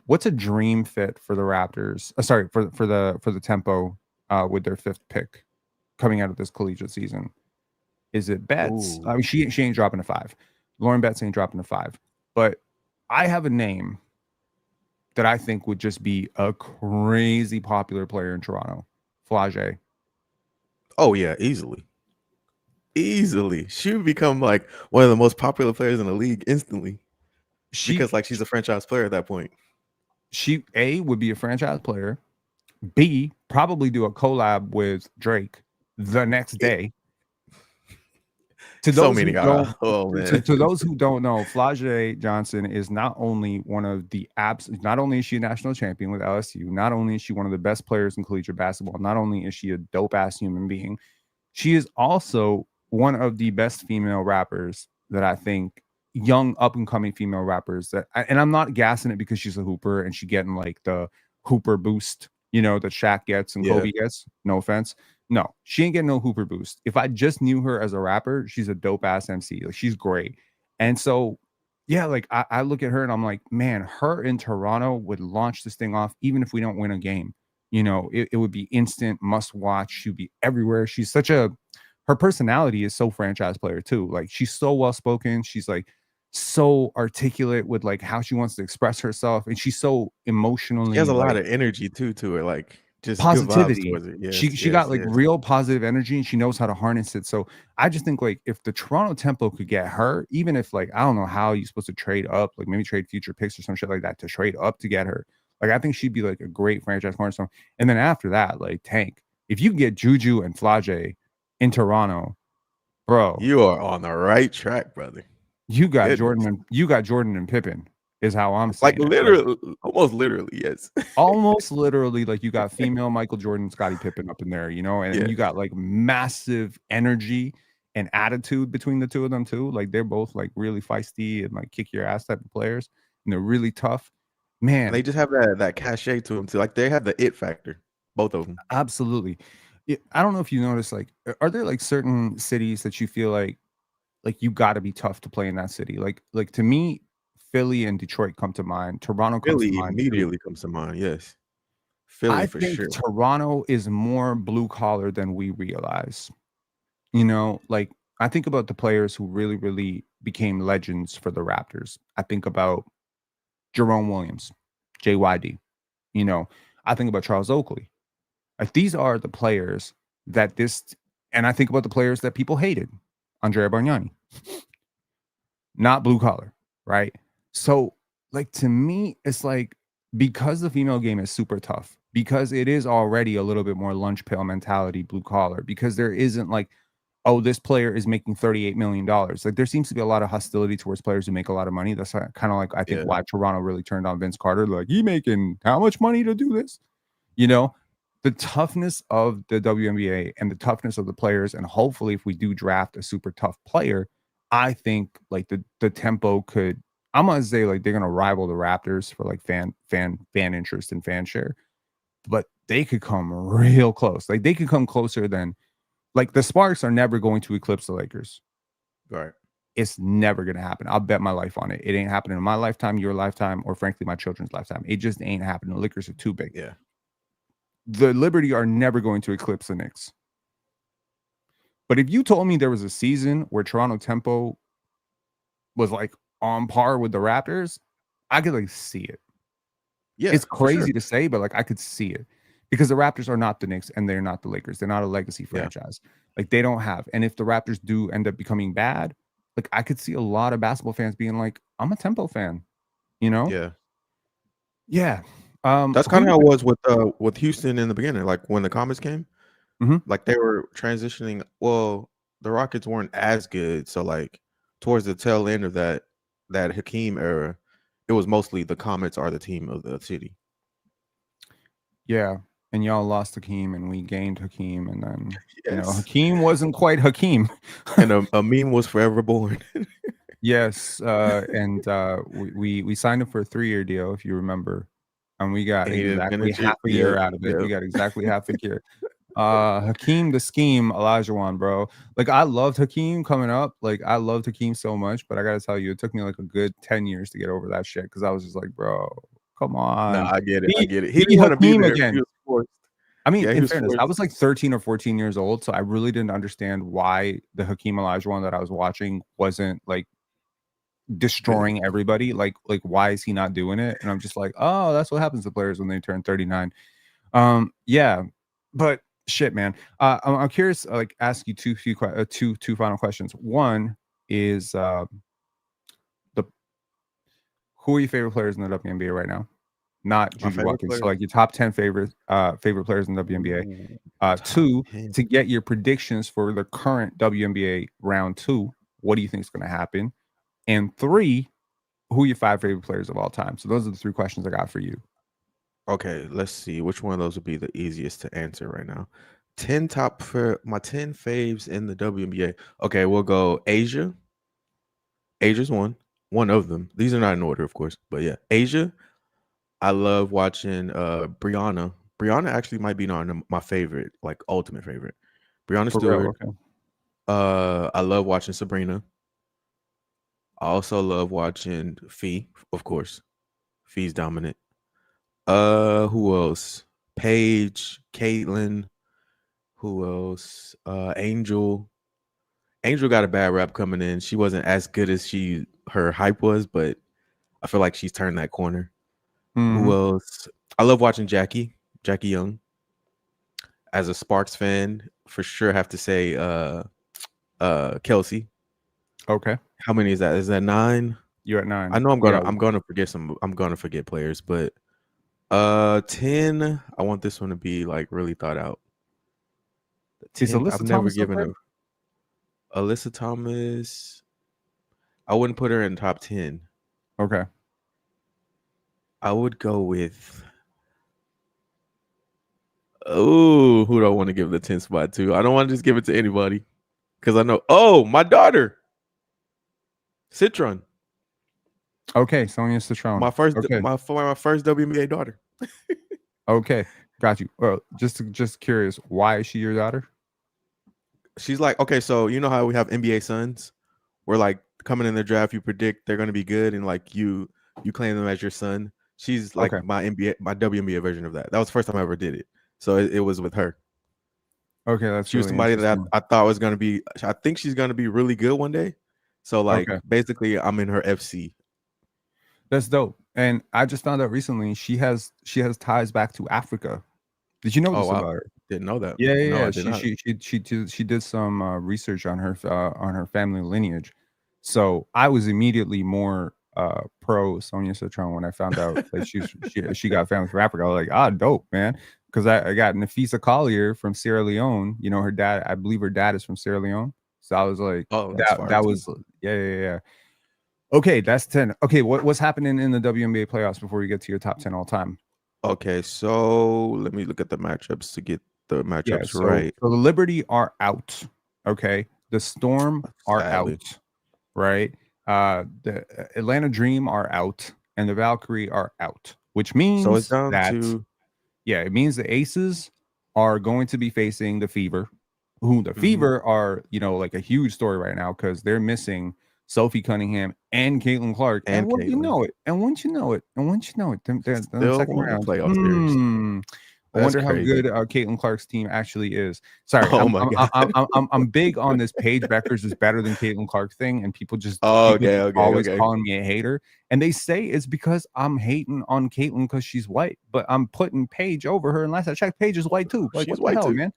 What's a dream fit for the Raptors? Sorry, for the Tempo with their 5th pick coming out of this collegiate season. Is it Betts? I Ooh. mean, she ain't dropping a 5. Lauren Betts ain't dropping a 5. But I have a name that I think would just be a crazy popular player in Toronto. Flage. Oh yeah, easily. Easily. She would become like one of the most popular players in the league instantly. She Because like she's a franchise player at that point. she A would be a franchise player. B probably do a collab with Drake the next day. To So those many who don't, oh man. to those who don't know, Flage Johnson is not only one of the not only is she a national champion with LSU, not only is she one of the best players in collegiate basketball, not only is she a dope ass human being, she is also one of the best female rappers that I think, young up and coming female rappers and I'm not gassing it because she's a hooper and she getting like the hooper boost, that Shaq gets and Yeah. Kobe gets. No offense. No, she ain't getting no hooper boost. If I just knew her as a rapper, she's a dope ass MC. Like she's great. And so, yeah, like I look at her and I'm like, man, her in Toronto would launch this thing off, even if we don't win a game. It would be instant must watch. She'd be everywhere. Her personality is so franchise player too. Like she's so well spoken. She's like so articulate with like how she wants to express herself, and she's so She has emotionally a lot like of energy too to her, like just good vibes positivity. towards it. She Yes, she got yes, like yes. real positive energy and she knows how to harness it. So I just think like if the Toronto Tempo could get her, even if like I don't know how you're supposed to trade up, like maybe trade future picks or some shit like that to trade up to get her. Like I think she'd be like a great franchise cornerstone. And then after that, like Tank, if you can get Juju and Flage in Toronto, bro, You are on the right track, brother. Goodness. You got Jordan and Pippen is how I'm Like seeing it. Like literally, almost literally, yes. almost literally, like you got female Michael Jordan, Scottie Pippen up in there, you know, and Yes. you got like massive energy and attitude between the two of them too. Like they're both like really feisty and like kick your ass type of players, and they're really tough. And they Man, just have that cachet to them too. Like they have the it factor, both of them. absolutely. I don't know if you notice, like, are there like certain cities that you feel like you got to be tough to play in that city? Like to me, Philly and Detroit come to mind. Toronto comes to Philly mind too. immediately comes to mind. Yes, Philly I for think sure. Toronto is more blue collar than we realize. You know, like I think about the players who really, really became legends for the Raptors. I think about Jerome Williams, JYD. You know, I think about Charles Oakley. Like these are the players that and I think about the players that people hated. Andrea Bargnani, not blue collar, right? So, like to me, it's like because the female game is super tough, because it is already a little bit more lunch pail mentality, blue collar, because there isn't like, oh, this player is making $38 million. Like there seems to be a lot of hostility towards players who make a lot of money. That's kind of like I think Yeah, why Toronto really turned on Vince Carter. Like, he making how much money to do this? You know, the toughness of the WNBA and the toughness of the players, and hopefully, if we do draft a super tough player, I think like the tempo could. I'm gonna say like they're gonna rival the Raptors for like fan interest and fan share, but they could come real close. Like they could come closer than like the Sparks are never going to eclipse the Lakers. right. It's never gonna happen. I'll bet my life on it. It ain't happening in my lifetime, your lifetime, or frankly my children's lifetime. It just ain't happening. The Lakers are too big. Yeah. The Liberty are never going to eclipse the Knicks. But if you told me there was a season where Toronto Tempo was like on par with the Raptors, I could like see it. Yeah, It's for sure. crazy to say, but like I could see it because the Raptors are not the Knicks and they're not the Lakers. They're not a legacy Yeah, franchise. Like they don't have. And if the Raptors do end up becoming bad, like I could see a lot of basketball fans being like, I'm a Tempo fan, you know? yeah. Yeah. That's Who kind of you how it was with Houston in the beginning. Like when the Comets came, Mhm. like they were transitioning. Well, the Rockets weren't as good, so like towards the tail end of that Hakeem era, it was mostly the Comets are the team of the city. Yeah. And y'all lost Hakeem and we gained Hakeem. And then, you know, Yes, Hakeem wasn't quite Hakeem. and a meme was forever born. Yes, and we signed him for a 3-year deal, if you remember, and we got And he didn't exactly finish half it. a year Yep, out of it. We yep. got exactly half a year. Hakeem the Scheme Olajuwon, bro. Like I loved Hakeem coming up. Like I loved Hakeem so much, but I gotta tell you, it took me like a good 10 years to get over that shit because I was just like, bro, come No, on, I get it. I be get it. He be didn't want to be Hakeem there. He again. was forced. I mean, Yeah, he in was fairness, I forced. was like 13 or 14 years old, so I really didn't understand why the Hakeem Olajuwon that I was watching wasn't like Good. destroying everybody. Like why is he not doing it? And I'm just like, oh, that's what happens to players when they turn 39. Yeah, but shit, man. I'm curious. Like, ask you two final questions. One is the who are your favorite players in the WNBA right now? Not My Juju favorite Watkins. So player. like your top 10 favorite players in the WNBA. Ooh, top Two, 10. to get your predictions for the current WNBA round two. What do you think is going to happen? And three, who are your five favorite players of all time? So those are the three questions I got for you. Okay, let's see which one of those would be the easiest to answer right now. 10 top for my 10 faves in the WNBA. Okay, we'll go Asia. Asia's one of them. These are not in order, of course, but yeah, Asia. I love watching Brianna. Brianna actually might be on my favorite, like ultimate favorite. Brianna For real, Stewart. okay. I love watching Sabrina. I also love watching Fee, of course. Fee's dominant. Who else? Paige, Caitlin. Who else? Angel. Angel got a bad rap coming in. She wasn't as good as her hype was, but I feel like she's turned that corner. Who Mhm. else? I love watching Jackie Young. As a Sparks fan, for sure have to say Kelsey. Okay. How many is that? Is that 9? You're at I 9. know Yeah. I'm gonna forget I'm gonna forget players, but 10, I want this one to be like really thought out. The Is 10th, I've Alyssa never Thomas up given there? a Alyssa Thomas. I wouldn't put her in top 10. Okay. I would go with who do I want to give the 10th spot to? I don't want to just give it to anybody because I know. Oh, my daughter, Citron, Okay, Sonia Citron. Okay. my first WNBA daughter. Okay. Got you. Well, just curious, why is she your daughter? She's like, okay, so you know how we have NBA sons, where like coming in the draft, you predict they're going to be good, and like you claim them as your son. She's Okay. like my WNBA version of that. That was the first time I ever did it, so it was with her. Okay, that's She was really somebody that interesting. I thought was going to be. I think she's going to be really good one day. So like Okay. basically, I'm in her FC. That's dope. And I just found out recently she has ties back to Africa. Did you know Oh this wow, about her? didn't know that. Yeah, yeah, No, yeah. I did not. She did some research on her family lineage. So I was immediately more pro Sonia Citron when I found out that she got family from Africa. I was like, ah, dope, man. Because I got Nafisa Collier from Sierra Leone. You know, her dad, I believe her dad is from Sierra Leone. So I was like, Oh, that's that fire that too. was yeah, yeah, yeah. Okay, that's 10. Okay, what's happening in the WNBA playoffs before you get to your top 10 all time? Okay, so let me look at the matchups to get the Yeah, matchups so right. the Liberty are out. Okay. The Storm are Sadly, out, right? The Atlanta Dream are out, and the Valkyrie are out, which so it's means down that to yeah, it means the Aces are going to be facing the Fever, who the mhm, Fever are, like a huge story right now because they're missing Sophie Cunningham and Caitlin Clark. And and what you Caitlin. know it, and once you know it, and once you know it, them Still second won the rounds. playoff series. I That's wonder how crazy. good Caitlin Clark's team actually is. Sorry, Oh I'm my I'm god. I'm I'm I'm I'm big on this Paige Beckers is better than Caitlin Clark thing, and Oh, people okay, just okay, always okay. calling me a hater, and they say it's because I'm hating on Caitlin because she's white, but I'm putting Paige over her. And last I checked, Paige is white too. Like, She's what the white hell, too. man?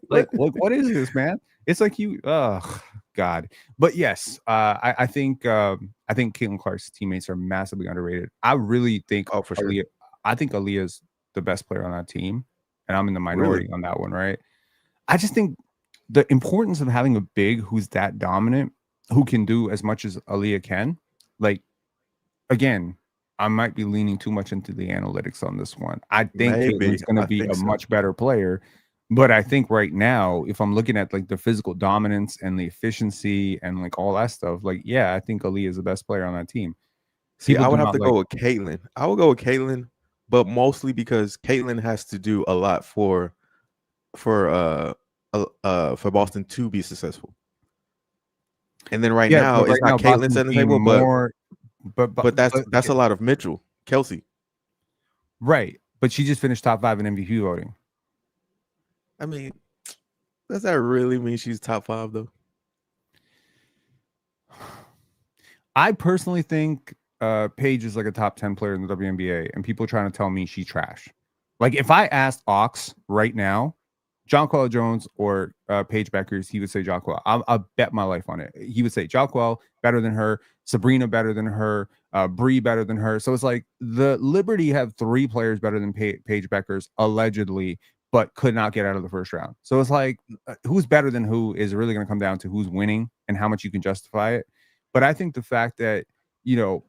What? What is this, man? It's like you, God. But yes, I think Caitlin Clark's teammates are massively underrated. I really think Oh, for sure. Aaliyah. I think Aaliyah's the best player on that team, and I'm in the Really? minority on that one, right? I just think the importance of having a big who's that dominant, who can do as much as Aaliyah can. Like, again, I might be leaning too much into the analytics on this one. I think Maybe. Caitlin's going to I be think a so. much better player, but I think right now, if I'm looking at like the physical dominance and the efficiency and like all that stuff, like yeah, I think Ali is the best player on that team. See, People I do would have not to like. go with Caitlin. I would go with Caitlin, but mostly because Caitlin has to do a lot for for Boston to be successful. And then right Yeah, now, but it's right not now Caitlin Boston's setting the being table, but more, but that's okay, a lot of Mitchell, Kelsey. right. But she just finished top 5 in MVP voting. I mean, does that really mean she's top 5 though? I personally think Paige is like a top 10 player in the WNBA, and people trying to tell me she's trash. Like if I asked Ox right now, Jonquel Jones or Paige Beckers, he would say Jonquel. I'll bet my life on it. He would say Jonquel better than her, Sabrina better than her, Bree better than her. So it's like the Liberty have 3 players better than Paige Beckers allegedly, but could not get out of the first round. So it's like who's better than who is really going to come down to who's winning and how much you can justify it. But I think the fact that you know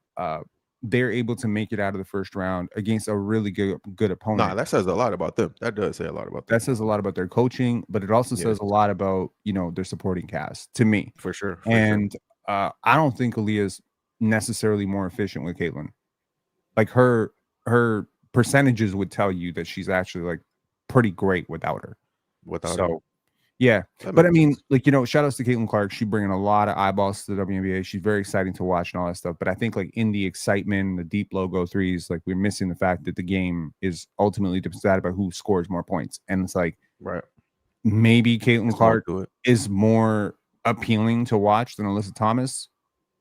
they're able to make it out of the first round against a really good Nah, opponent, that says a lot about them. That does say a lot about that them. says a lot about their coaching, but it also Yes, says a lot about their supporting cast to me. for sure, for sure. And I don't think Aaliyah's necessarily more efficient with Caitlin. Like her percentages would tell you that she's actually like pretty great without her. Without her, So yeah, that but I makes mean, sense. like shout outs to Caitlin Clark. She's bringing a lot of eyeballs to the WNBA. She's very exciting to watch and all that stuff. But I think like in the excitement, the deep logo threes, like we're missing the fact that the game is ultimately decided by who scores more points. And it's like Right. maybe Caitlin It's more Clark to it. is more. appealing to watch than Alyssa Thomas,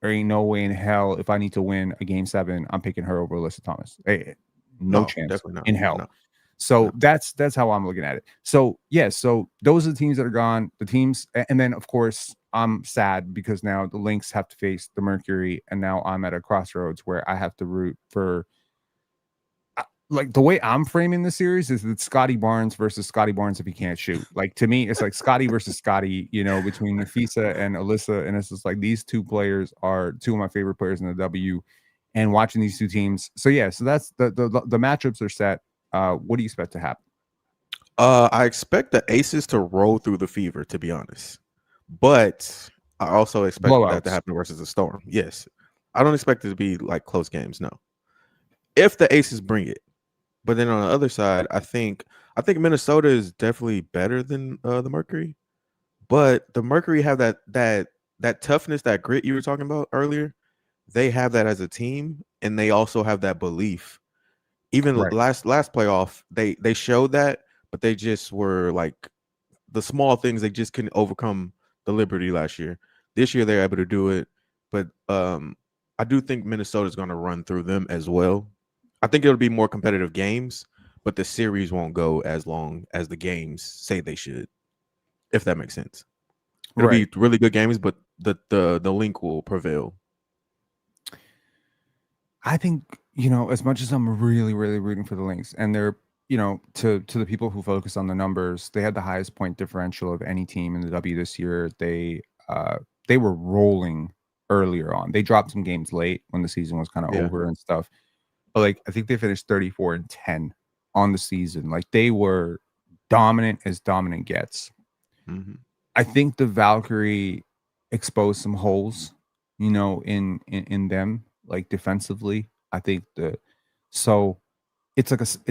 there ain't no way in hell if I need to win a game 7, I'm picking her over Alyssa Thomas. No No, chance definitely not. in hell. No, So no. that's how I'm looking at it. So yeah, so those are the teams that are gone. The teams, and then of course I'm sad because now the Lynx have to face the Mercury, and now I'm at a crossroads where I have to root for. Like the way I'm framing the series is that Scotty Barnes versus Scotty Barnes if he can't shoot. Like to me, it's like Scotty versus Scotty, between Nafisa and Alyssa. And it's just like these two players are two of my favorite players in the W. And watching these two teams. So yeah, so that's the matchups are set. What do you expect to happen? I expect the Aces to roll through the Fever, to be honest. But I also expect that to Blowouts. happen versus the Storm. Yes. I don't expect it to be like close games, no. If the Aces bring it. But then on the other side, I think Minnesota is definitely better than the Mercury. But the Mercury have that toughness, that grit you were talking about earlier. They have that as a team, and they also have that belief. Even Right. last playoff, they showed that, but they just were like the small things. They just couldn't overcome the Liberty last year. This year they're able to do it, but I do think Minnesota's going to run through them as well. I think it'll be more competitive games, but the series won't go as long as the games say they should, if that makes sense. It'll Right. be really good games, but the link will prevail. I think, as much as I'm really, really rooting for the Lynx, and they're, to the people who focus on the numbers, they had the highest point differential of any team in the W this year. They were rolling earlier on. They dropped some games late when the season was kind of Yeah. over and stuff. But like I think they finished 34-10 on the season. Like they were dominant as dominant gets. Mm-hmm. I think the Valkyrie exposed some holes, in them, like defensively. I think so it's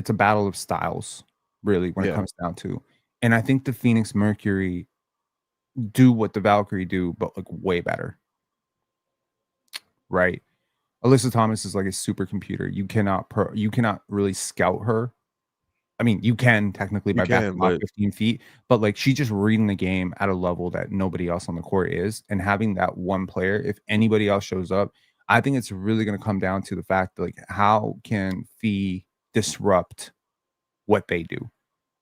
a battle of styles, really, when it Yeah. comes down to. And I think the Phoenix Mercury do what the Valkyrie do, but like way better, right? Alyssa Thomas is like a supercomputer. You cannot really scout her. I mean, you can technically You by can, backing off but 15 feet, but like she's just reading the game at a level that nobody else on the court is. And having that one player, if anybody else shows up, I think it's really going to come down to the fact that, like, how can Fee disrupt what they do?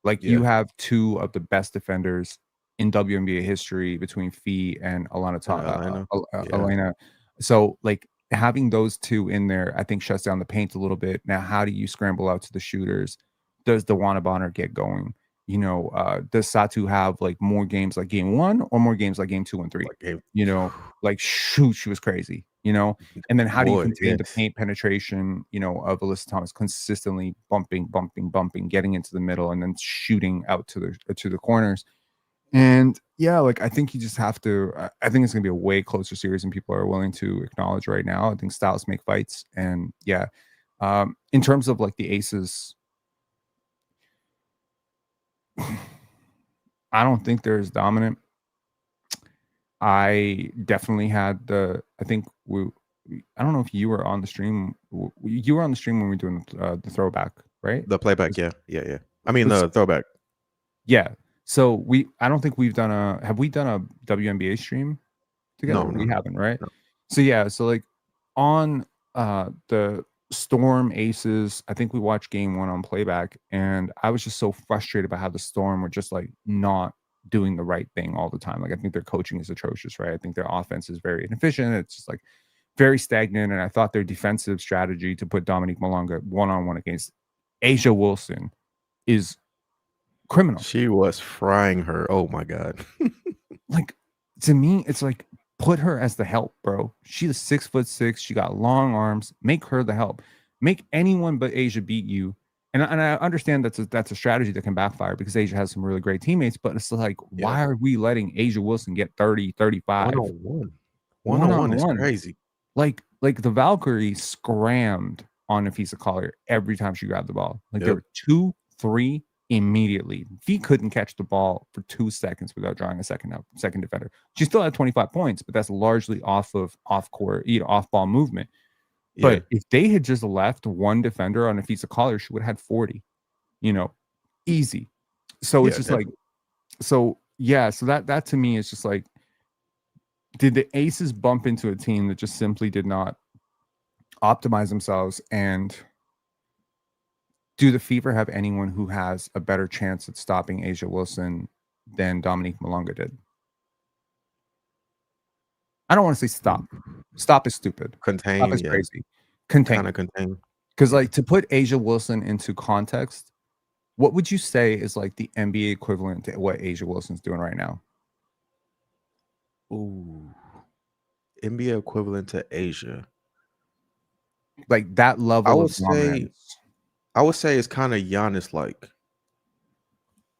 Like you yeah, have two of the best defenders in WNBA history between Fee and and Atlanta. Yeah, Elena. So like having those two in there, I think shuts down the paint a little bit. Now, how do you scramble out to the shooters? Does Dewana Bonner get going? Does Satu have like more games like game 1 or more games like game 2 and 3? like game. You know, like shoot, she was crazy. And then how do you Boy, contain the yes. paint penetration, of Alyssa Thomas consistently bumping, getting into the middle and then shooting out to the corners. And yeah, like I think you just have to. I think it's gonna be a way closer series than people are willing to acknowledge right now. I think styles make fights, and yeah, in terms of like the aces, I don't think they're as dominant. I definitely had I think I don't know if you were on the stream. You were on the stream when we were doing the throwback, right? The playback, yeah, yeah, yeah. I mean Let's the throwback. Yeah. So I don't think have we done a WNBA stream No, together? no, We no, haven't, right? no. So yeah, so like on the Storm Aces, I think we watched game 1 on playback, and I was just so frustrated by how the Storm were just like not doing the right thing all the time. Like I think their coaching is atrocious, right? I think their offense is very inefficient. It's just like very stagnant, and I thought their defensive strategy to put Dominique Malonga one-on-one against Asia Wilson is criminal. She was frying her. Oh my god. Like, to me, it's like put her as the help, bro. She's 6'6". She got long arms. Make her the help. Make anyone but Asia beat you. And I understand that's a strategy that can backfire because Asia has some really great teammates, but it's like, Yeah. why are we letting Asia Wilson get 30, One 35 on one. One one on on one is one? crazy. Like the Valkyrie scrammed on Nafisa Collier every time she grabbed the ball. Like there Yep. were 2, 3 immediately. He couldn't catch the ball for 2 seconds without drawing a second defender. She still had 25 points, but that's largely off of off court, off ball movement. Yeah. But if they had just left one defender on Nafisa Collier, she would have had 40, easy. So it's Yeah, just like, definitely. so yeah, so that to me is just like did the Aces bump into a team that just simply did not optimize themselves? And do the Fever have anyone who has a better chance at stopping Asia Wilson than Dominique Malonga did? I don't want to say stop. Stop is stupid. Stop Contain, is yeah, crazy. Contain. kinda contain. Because, Yeah. like, to put Asia Wilson into context, what would you say is like the NBA equivalent to what Asia Wilson's doing right now? Ooh, NBA equivalent to Asia. Like that I level would of say dominance. I would say it's kinda Giannis-like.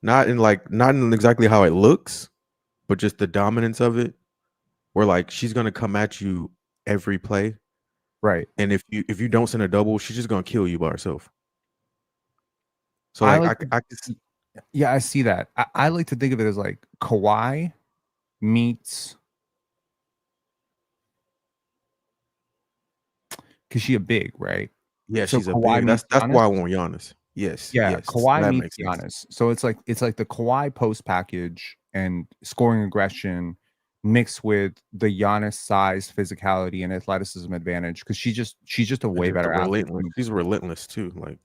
Not in exactly how it looks, but just the dominance of it, where, like, she's gonna come at you every play, Right. and if you don't send a double, she's just gonna kill you by herself. So, I like, like to, I just yeah, I see that. I like to think of it as like Kawhi meets, because she a big, right? yeah, So she's a Kawhi big meets that's Giannis. why I want Giannis. Yes, Yeah, yes, Kawhi that meets makes sense. Giannis. So it's like the Kawhi post package and scoring aggression mixed with the Giannis size, physicality, and athleticism advantage, because she's just a And way just the better athlete relentless from the she's relentless too, like,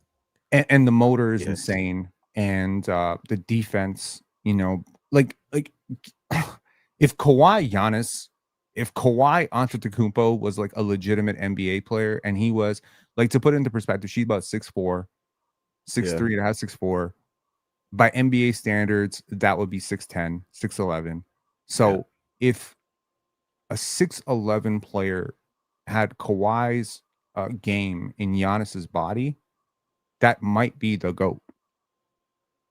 and the motor is yes. insane, and the defense, like if Giannis, if Kawhi Antetokounmpo was like a legitimate NBA player, and he was like, to put it into perspective, she's about 6'4", six Yeah, three and a half, 6'4". By NBA standards, that would be 6'10", 6'11". yeah, So if a 6'11" player had Kawhi's game in Giannis's body, that might be the GOAT.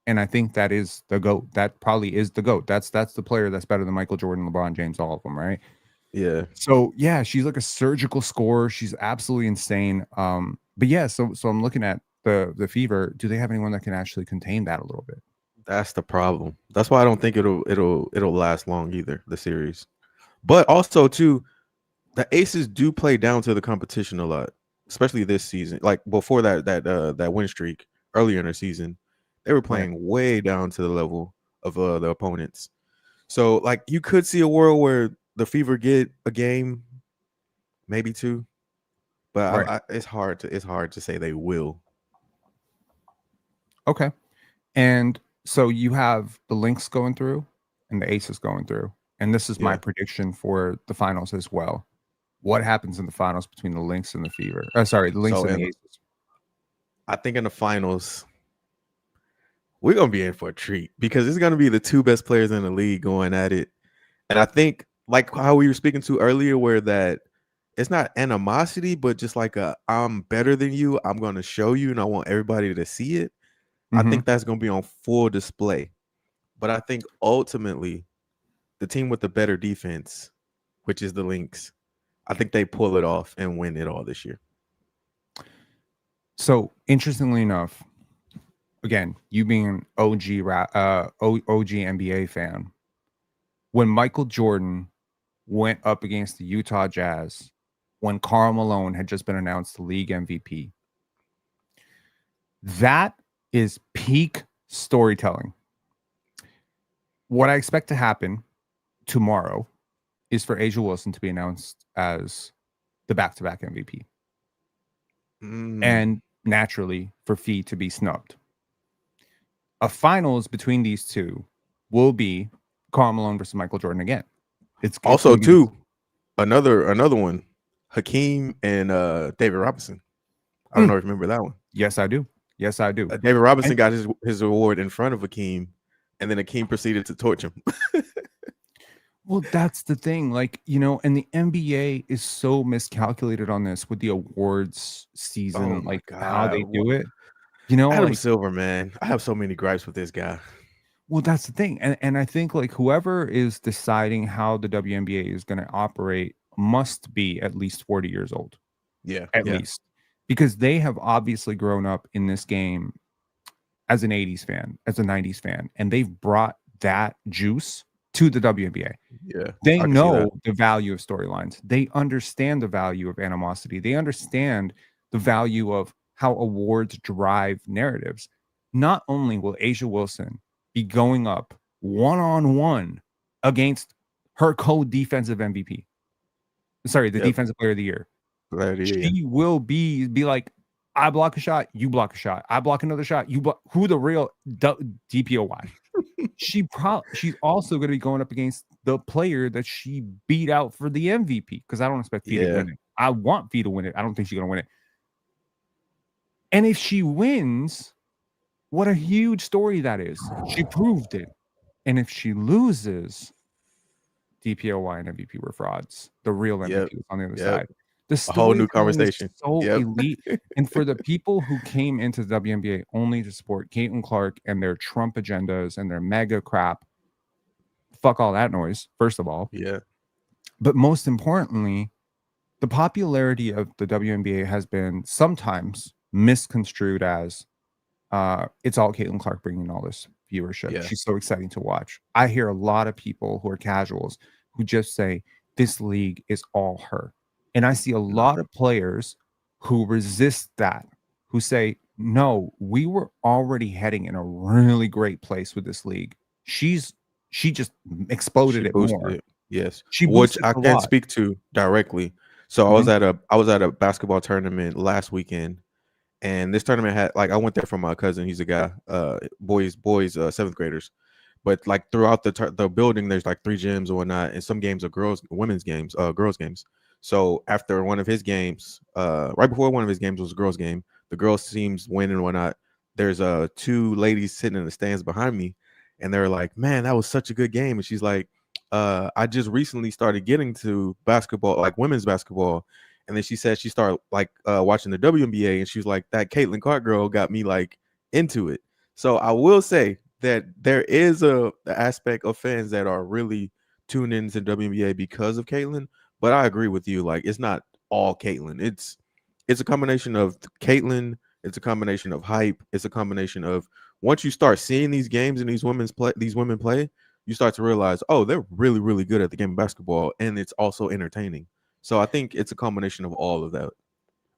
And I think that is the GOAT. That probably is the GOAT. That's the player that's better than Michael Jordan, LeBron James, all of them, right? yeah. So yeah, she's like a surgical scorer. She's absolutely insane. But yeah, so I'm looking at the Fever. Do they have anyone that can actually contain that a little bit? That's the problem. That's why I don't think it'll last long either, the series. But also too, the Aces do play down to the competition a lot, especially this season. Like before that win streak earlier in the season, they were Right. playing way down to the level of the opponents. So like you could see a world where the Fever get a game, maybe two, but Right. it's hard to say they will. Okay. And so you have the Lynx going through and the Aces going through. And this is my Yeah. prediction for the finals as well. What happens in the finals between the Lynx and the Fever? Sorry, the Lynx So and in the Aces. I think in the finals, we're gonna be in for a treat because it's gonna be the two best players in the league going at it. And I think like how we were speaking to earlier, where that it's not animosity, but just like a I'm better than you, I'm gonna show you, and I want everybody to see it. I Mm-hmm. think that's gonna be on full display. But I think ultimately the team with the better defense, which is the Lynx, I think they pull it off and win it all this year. So interestingly enough, again, you being an OG NBA fan, when Michael Jordan went up against the Utah Jazz, when Karl Malone had just been announced the league MVP, that is peak storytelling. What I expect to happen tomorrow is for Asia Wilson to be announced as the back-to-back MVP, Mm. and naturally for Fee to be snubbed. A finals between these two will be Karl Malone versus Michael Jordan again. It's Also, going to be too, another one, Hakeem and David Robinson. I don't know if you remember that one. yes, I do. Yes, I do. David Robinson And got his award in front of Hakeem, and then Hakeem proceeded to torch him. well, that's the thing. Like, and the NBA is so miscalculated on this with the awards Oh season, my like how god, they do it. You know, Adam like, Silver, man, I have so many gripes with this guy. well, that's the thing. And I think like whoever is deciding how the WNBA is going to operate must be at least 40 years old, Yeah, at yeah, least, because they have obviously grown up in this game as an 80s fan, as a 90s fan, and they've brought that juice to the WNBA. yeah. They I can see that. know the value of storylines. They understand the value of animosity. They understand the value of how awards drive narratives. Not only will Asia Wilson be going up one-on-one against her co-defensive MVP. Sorry, the Yep. defensive player of the year. Yeah. She will be like, I block a shot, you block a shot. I block another shot, you block. Who the real DPOY? She's also going to be going up against the player that she beat out for the MVP, because I don't expect Fee to Yeah. win it. I want Fee to win it. I don't think she's going to win it. And if she wins, what a huge story that is. She proved it. And if she loses, DPOY and MVP were frauds. The real Yep. MVP was on the other Yep. side. The A whole new storytelling is conversation. so Yep. elite. And for the people who came into the WNBA only to support Caitlin Clark and their Trump agendas and their mega crap, fuck all that noise, first of all. Yeah. But most importantly, the popularity of the WNBA has been sometimes misconstrued as it's all Caitlin Clark bringing all this viewership. Yeah. She's so exciting to watch. I hear a lot of people who are casuals who just say this league is all her. And I see a lot of players who resist that, who say, no, we were already heading in a really great place with this league. She just exploded She it boosted more. it. Yes. She Which boosted I a can't lot. speak to directly. So Mhm. I was at a basketball tournament last weekend, and this tournament had, like, I went there for my cousin. He's a guy, boys, seventh graders. But like throughout the building, there's like 3 gyms or whatnot, and some games are women's games, girls games. So after one of his games, right before one of his games was a girls game, the girls teams win and whatnot. There's 2 ladies sitting in the stands behind me, and they're like, "Man, that was such a good game." And she's like, "I just recently started getting to basketball, like women's basketball." And then she said she started like watching the WNBA, and she was like, "That Caitlin Clark girl got me like into it." So I will say that there is a aspect of fans that are really tuned into WNBA because of Caitlin. But I agree with you, like it's not all Caitlin. It's a combination of Caitlin. It's a combination of hype. It's a combination of, once you start seeing these games and these women play, you start to realize, oh, they're really, really good at the game of basketball, and it's also entertaining. So I think it's a combination of all of that.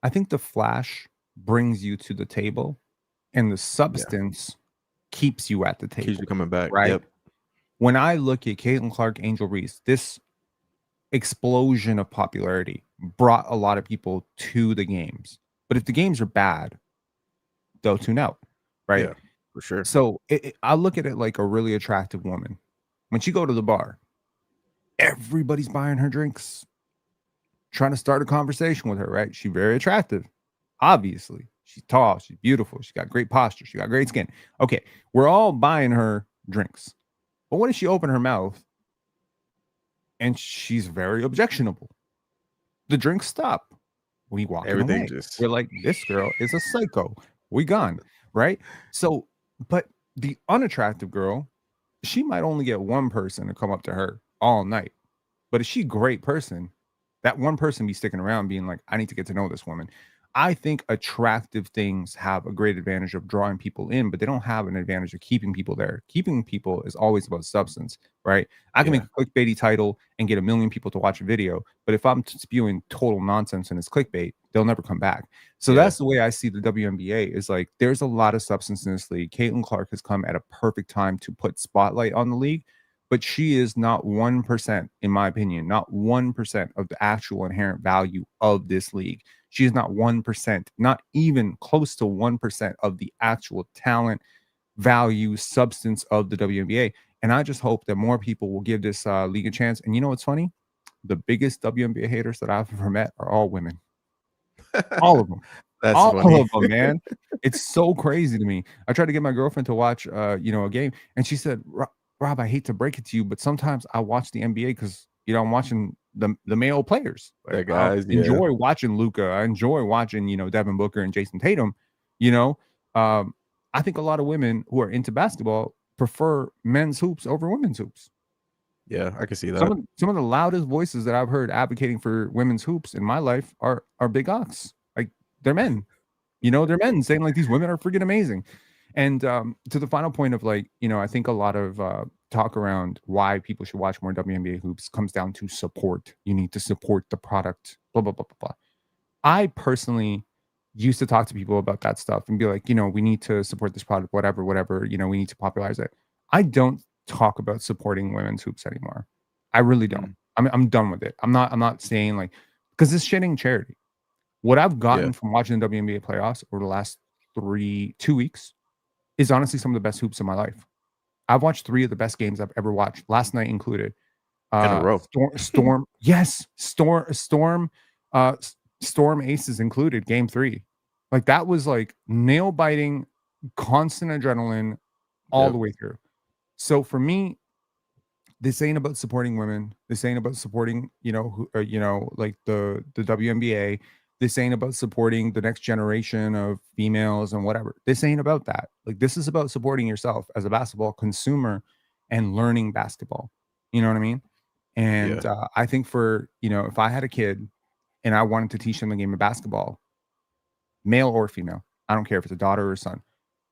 I think the flash brings you to the table, and the Yeah. substance keeps you at the Keeps table, you coming back. right? Yep. When I look at Caitlin Clark, Angel Reese, this explosion of popularity brought a lot of people to the games. But if the games are bad, they'll tune out, right? Yeah, for sure. So I look at it like a really attractive woman. When she go to the bar, everybody's buying her drinks, trying to start a conversation with her, right? She's very attractive. Obviously, she's tall, she's beautiful, she got great posture, she got great skin. Okay, we're all buying her drinks. But what if she open her mouth and she's very objectionable? The drinks stop. We walking Everything away. just We're like, this girl is a psycho. We gone, right? So, but the unattractive girl, she might only get one person to come up to her all night. But is she a great person? That one person be sticking around being like, I need to get to know this woman. I think attractive things have a great advantage of drawing people in, but they don't have an advantage of keeping people there. Keeping people is always about substance, right? I can Yeah. make a clickbaity title and get 1 million people to watch a video, but if I'm spewing total nonsense and it's clickbait, they'll never come back. So Yeah. that's the way I see the WNBA is like, there's a lot of substance in this league. Caitlin Clark has come at a perfect time to put spotlight on the league, but she is not 1%, in my opinion, not 1% of the actual inherent value of this league. She is not 1%, not even close to 1% of the actual talent, value, substance of the WNBA. And I just hope that more people will give this league a chance. And you know what's funny? The biggest WNBA haters that I've ever met are all women. All of them. That's All funny. of them, man. It's so crazy to me. I tried to get my girlfriend to watch, a game, and she said, Rob, I hate to break it to you, but sometimes I watch the NBA because, I'm watching the male players. The Like, I guys, yeah. enjoy watching Luka. I enjoy watching, Devin Booker and Jason Tatum. I think a lot of women who are into basketball prefer men's hoops over women's hoops. Yeah, I can see that. Some of the loudest voices that I've heard advocating for women's hoops in my life are big ox. Like, they're men. They're men saying like these women are freaking amazing. And to the final point of like, I think a lot of talk around why people should watch more WNBA hoops comes down to support. You need to support the product, blah, blah, blah, blah, blah. I personally used to talk to people about that stuff and be like, we need to support this product, whatever, we need to popularize it. I don't talk about supporting women's hoops anymore. I really don't. Mm, I'm done with it. I'm not saying like because this shit ain't charity. What I've yeah, gotten from watching the WNBA playoffs over the last 2 weeks is honestly some of the best hoops of my life. I've watched 3 of the best games I've ever watched, last night included. in a row. Storm yes, Storm Aces included, game 3. Like, that was, like, nail biting, constant adrenaline all the Yep. way through. So, for me, this ain't about supporting women. This ain't about supporting, like the WNBA. This ain't about supporting the next generation of females and whatever. This ain't about that. Like this is about supporting yourself as a basketball consumer and learning basketball. You know what I mean? Yeah. And I think for if I had a kid and I wanted to teach them the game of basketball, male or female, I don't care if it's a daughter or a son.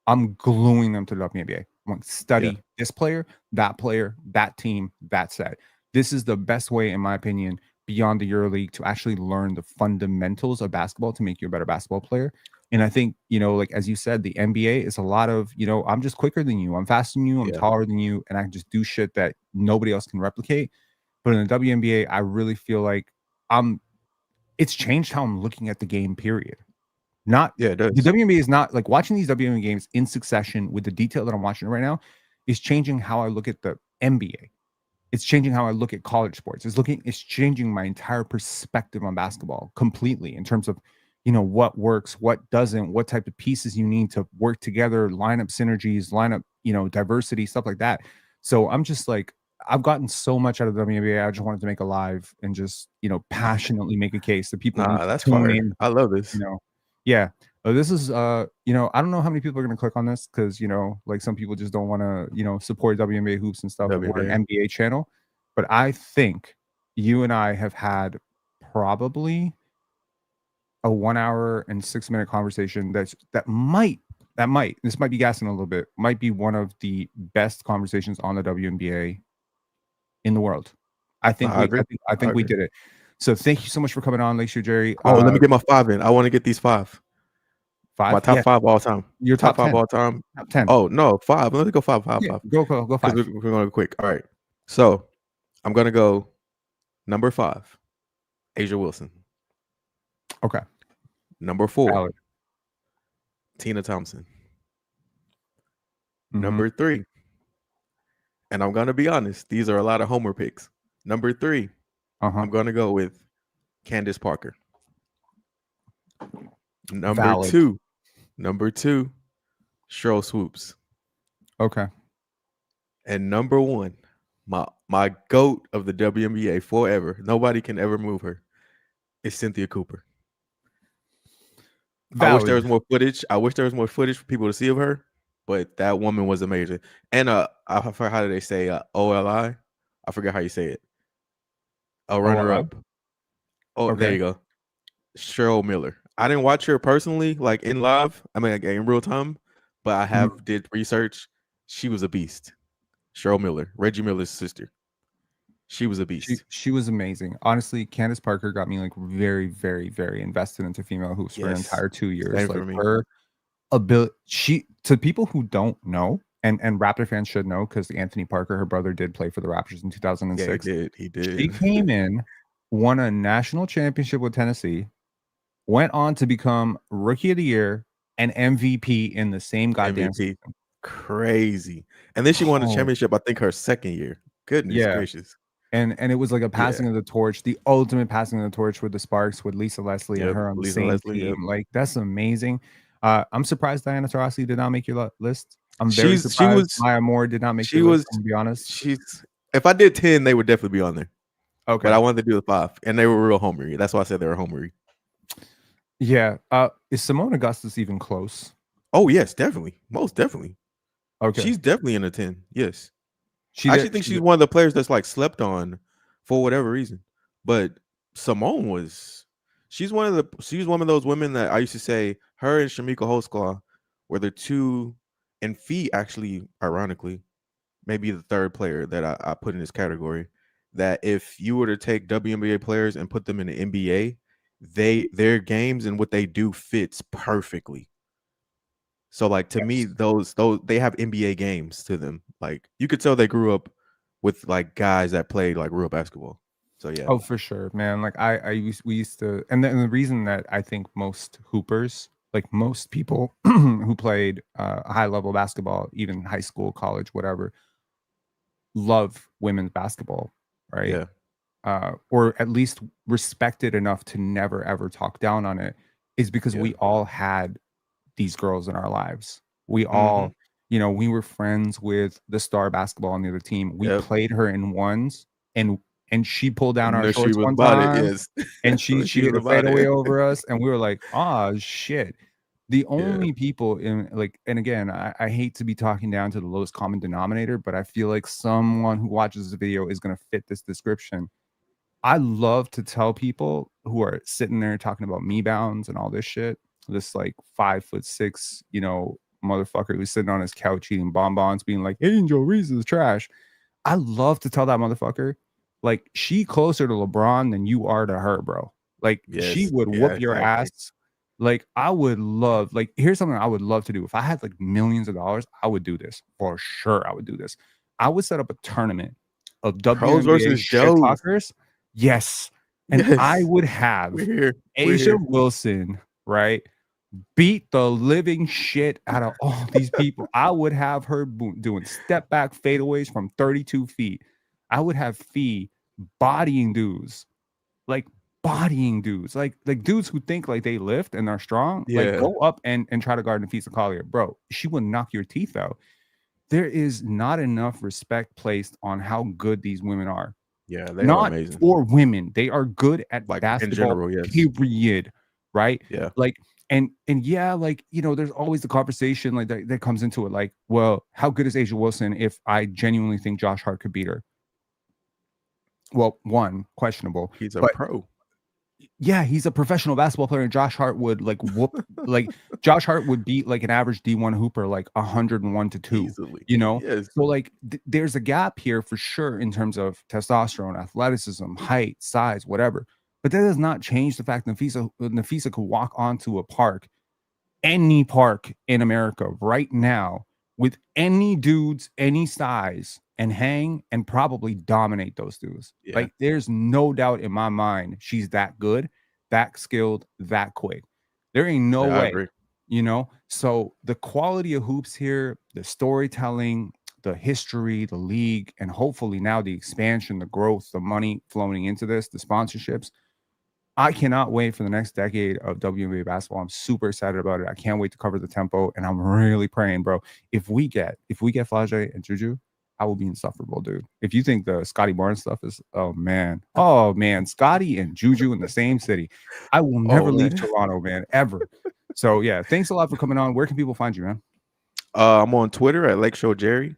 I'm gluing them to the WNBA. I'm like, Yeah. study this player, that team, that set. This is the best way, in my opinion, beyond the EuroLeague to actually learn the fundamentals of basketball to make you a better basketball player. And I think, like as you said, the NBA is a lot of, I'm just quicker than you, I'm faster than you, I'm Yeah. taller than you, and I can just do shit that nobody else can replicate. But in the WNBA, I really feel like I'm it's changed how I'm looking at the game, period. Not Yeah, it the does. WNBA is not like watching these WNBA games in succession with the detail that I'm watching right now is changing how I look at the NBA. It's changing how I look at college sports. It's changing my entire perspective on basketball completely in terms of, what works, what doesn't, what type of pieces you need to work together, lineup synergies, lineup, diversity, stuff like that. So I'm just like, I've gotten so much out of the WNBA. I just wanted to make a live and just, passionately make a case that people need Nah, to that's tune fire. in, I love you this. know. Yeah. This is I don't know how many people are gonna click on this because like some people just don't want to, support WNBA hoops and stuff. We're an WNBA. NBA channel. But I think you and I have had probably a 1 hour and 6 minute conversation that might this might be gassing a little bit, might be one of the best conversations on the WNBA in the world. I No, think I we agree. I think I I think we agree. did it. So thank you so much for coming on, Lake Jerry. Oh, let me get my 5 in. I want to get these 5. My 5? top Yeah, 5 all time. your Top top 5 10. all time. Top 10. Oh, no, 5. Let me go 5, 5, Yeah, 5. go Because 5. we're going to go quick. All right. So I'm going to go number 5, Asia Wilson. Okay. Number 4, Valid. Tina Thompson. Mhm. Number 3, and I'm going to be honest, these are a lot of homer picks. Number 3, Uh-huh. I'm going to go with Candace Parker. Number Valid. 2, Cheryl Swoops. Okay. And number 1, my GOAT of the WNBA forever, nobody can ever move her, is Cynthia Cooper. I wish there Valid. was more footage. I wish there was more footage for people to see of her, but that woman was amazing. And I forgot how do they say OLI? I forget how you say it. A runner OLI? up. Oh, there Okay. you go. Cheryl Miller. I didn't watch her personally, like in live. I mean, like, in real time, but I Mhm. have did research. She was a beast. Cheryl Miller, Reggie Miller's sister. She was a She beast. she was amazing. Honestly, Candace Parker got me, like, very, very, very invested into female hoops for an Yes, entire 2 years. same Like, for me. her ability she to people who don't know, and Raptor fans should know because Anthony Parker, her brother, did play for the Raptors in Yeah, he 2006. did. He She did. came in, won a national championship with Tennessee, went on to become Rookie of the Year and MVP in the same goddamn MVP. season. Crazy. And then she won the Oh, championship, I think her second year. Goodness yeah. gracious. And it was like a Yeah. passing of the torch, the ultimate passing of the torch with the Sparks, with Lisa Leslie and Yep. her on the Lisa same Leslie. team. Yep. Like, that's amazing. I'm surprised Diana Taurasi did not make your list. I'm very She's she surprised was Maya Moore did not make she your list, was I'm gonna be honest. she's if I did 10, they would definitely be on there. But Okay. I wanted to do the 5. And they were real homery. That's why I said they were homery. Yeah. Is Simone Augustus even close? Oh, yes, definitely. Most definitely. Okay. She's definitely in the 10. Yes. She I actually did. think she's one of the players that's like slept on for whatever reason. But Simone was she's one of those women that I used to say her and Shamika Holsclaw were the two, and Fee actually, ironically, maybe the third player that I put in this category. That if you were to take WNBA players and put them in the NBA, their games and what they do fits perfectly. So like to me, Yes. those they have NBA games to them. Like you could tell they grew up with like guys that played like real basketball. So yeah, Oh, for sure, man. Like we used to, and the reason that I think most hoopers, like most people who played high level basketball, even high school, college, whatever, love women's basketball, right? yeah, Or at least respect it enough to never ever talk down on it, is because yeah. we all had these girls in our lives. We Mm-hmm. all, we were friends with the star basketball on the other team. We Yep. played her in ones, and she pulled down And our no, she shorts was one about it. time, Yes, and she she hit was a about fadeaway it. over us, and we were like, "Ah, shit." The Yeah, only people in like, and again, I hate to be talking down to the lowest common denominator, but I feel like someone who watches the video is going to fit this description. I love to tell people who are sitting there talking about me bounds and all this shit, this like 5'6", motherfucker who's sitting on his couch eating bonbons, being like, Angel Reese is trash. I love to tell that motherfucker, like, she closer to LeBron than you are to her, bro. Like, she yes, would yeah, whoop your exactly. ass. Like, I would love, like, here's something I would love to do. If I had like millions of dollars, I would do this for sure. I would do this. I would set up a tournament of Pros WNBA versus shit Joes. talkers. Yes. And I Yes, would we're have here. We're Asia here. Wilson, right? Beat the living shit out of all these people. I would have her doing step back fadeaways from 32 feet. I would have Fee bodying dudes, like like dudes who think like they lift and are strong. Like, Yeah, go up and try to guard Nafisa Collier, bro. She would knock your teeth out. There is not enough respect placed on how good these women are. yeah, they are Not amazing. for women. They are good at Like in basketball, general, yes. period. Right? Yeah, Like, and yeah, like, there's always the conversation like that comes into it. Like, well, how good is Asia Wilson if I genuinely think Josh Hart could beat her? Well, one, questionable. he's a But pro yeah, he's a professional basketball player, and Josh Hart would like whoop, like, Josh Hart would beat like an average D1 hooper like 101-2, easily. you know? Yes. So like there's a gap here for sure in terms of testosterone, athleticism, height, size, whatever. But that does not change the fact that Nafisa could walk onto a park, any park in America right now, with any dudes, any size, and hang and probably dominate those dudes. Yeah, Like, there's no doubt in my mind she's that good, that skilled, that quick. There ain't no yeah, I way, agree. So the quality of hoops here, the storytelling, the history, the league, and hopefully now the expansion, the growth, the money flowing into this, the sponsorships, I cannot wait for the next decade of WNBA basketball. I'm super excited about it. I can't wait to cover the tempo, and I'm really praying, bro. If we get Flage and Juju, I will be insufferable, dude. If you think the Scotty Barnes stuff is, oh man, Scotty and Juju in the same city, I will Oh never leave man. Toronto, man, ever. So yeah, thanks a lot for coming on. Where can people find you, man? I'm on Twitter at Lake Show Jerry.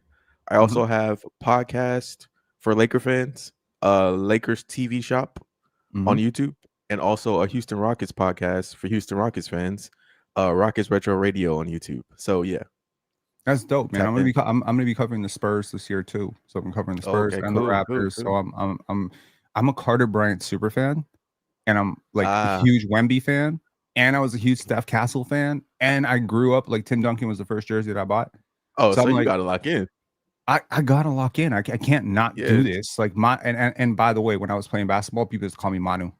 I Mhm, also have a podcast for Laker fans, Lakers TV Shop on mhm. YouTube, and also a Houston Rockets podcast for Houston Rockets fans, Rockets Retro Radio on YouTube. So yeah, That's dope, man. tap in. I'm gonna be covering the Spurs this year too. So I'm covering the Oh, Spurs okay, and the cool, cool, Raptors. So cool. I'm a Carter Bryant super fan, and I'm like a Ah, huge Wemby fan, and I was a huge Steph Castle fan, and I grew up like Tim Duncan was the first jersey that I bought. oh, So so I'm you like, got to lock in. I gotta lock in. I can't not do Yes. this. Like and by the way, when I was playing basketball, people used to call me Manu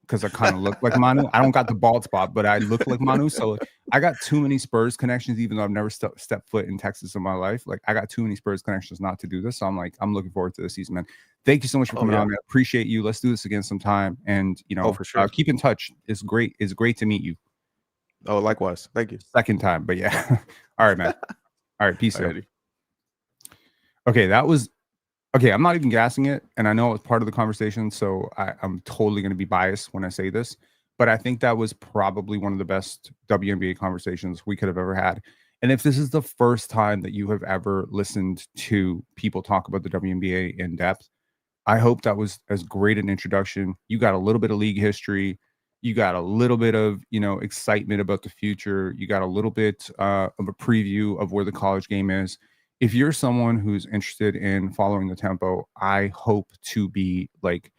because I kind of look like Manu. I don't got the bald spot, but I look like Manu. So I got too many Spurs connections, even though I've never stepped foot in Texas in my life. Like, I got too many Spurs connections not to do this. So I'm like, I'm looking forward to the season, man. Thank you so much for Oh coming yeah. on, man. Appreciate you. Let's do this again sometime. And Oh, for sure. keep in touch. It's great. It's great to meet you. Oh, likewise. Thank you. Second time, but yeah. All right, man. All right, peace out. Alrighty. Okay, that was okay. I'm not even gassing it, and I know it's part of the conversation, so I'm totally going to be biased when I say this, but I think that was probably one of the best WNBA conversations we could have ever had. And if this is the first time that you have ever listened to people talk about the WNBA in depth, I hope that was as great an introduction. You got a little bit of league history. You got a little bit of, excitement about the future. You got a little bit of a preview of where the college game is. If you're someone who's interested in following the tempo, I hope to be like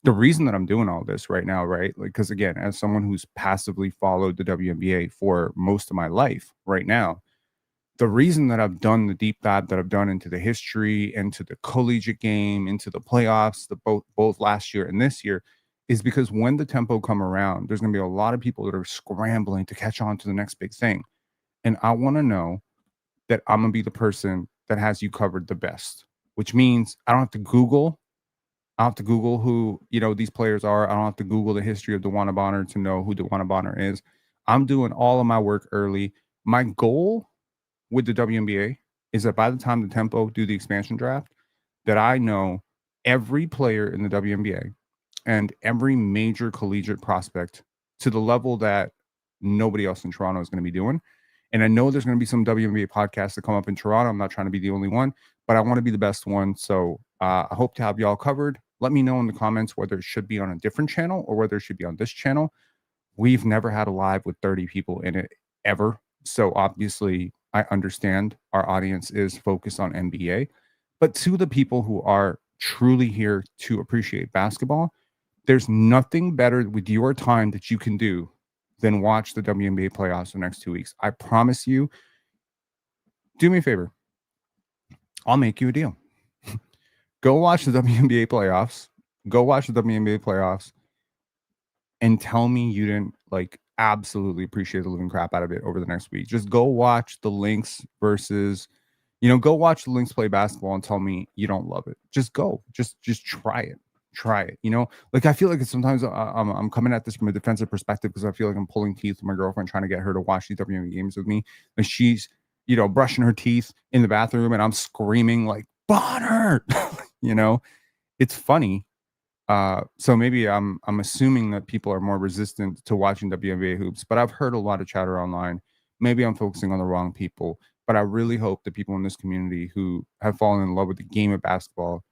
the reason that I'm doing all this right now, right? Like, because again, as someone who's passively followed the WNBA for most of my life right now, the reason that I've done the deep dive that I've done into the history, into the collegiate game, into the playoffs, the both last year and this year, is because when the tempo come around, there's going to be a lot of people that are scrambling to catch on to the next big thing. And I want to know that I'm going to be the person that has you covered the best, which means I don't have to Google. I don't have to Google who, these players are. I don't have to Google the history of DeWanna Bonner to know who DeWanna Bonner is. I'm doing all of my work early. My goal with the WNBA is that by the time the tempo do the expansion draft, that I know every player in the WNBA and every major collegiate prospect to the level that nobody else in Toronto is going to be doing. And I know there's going to be some WNBA podcasts that come up in Toronto. I'm not trying to be the only one, but I want to be the best one. So I hope to have y'all covered. Let me know in the comments whether it should be on a different channel or whether it should be on this channel. We've never had a live with 30 people in it ever. So obviously, I understand our audience is focused on NBA. But to the people who are truly here to appreciate basketball, there's nothing better with your time that you can do than watch the WNBA playoffs the next 2 weeks. I promise you. Do me a favor. I'll make you a deal. Go watch the WNBA playoffs. Go watch the WNBA playoffs and tell me you didn't absolutely appreciate the living crap out of it over the next week. Just go watch the Lynx versus, go watch the Lynx play basketball and tell me you don't love it. Just go. Just try it. Try it. I feel like sometimes I'm coming at this from a defensive perspective because I feel like I'm pulling teeth with my girlfriend trying to get her to watch these WNBA games with me. And she's, brushing her teeth in the bathroom and I'm screaming like, Bonner, it's funny. So maybe I'm assuming that people are more resistant to watching WNBA hoops, but I've heard a lot of chatter online. Maybe I'm focusing on the wrong people, but I really hope that people in this community who have fallen in love with the game of basketball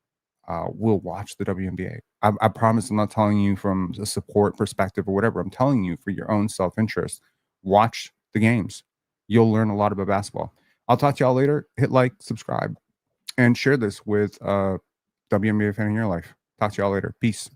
will watch the WNBA. I promise I'm not telling you from a support perspective or whatever. I'm telling you for your own self-interest. Watch the games. You'll learn a lot about basketball. I'll talk to y'all later. Hit like, subscribe, and share this with WNBA fan in your life. Talk to y'all later. Peace.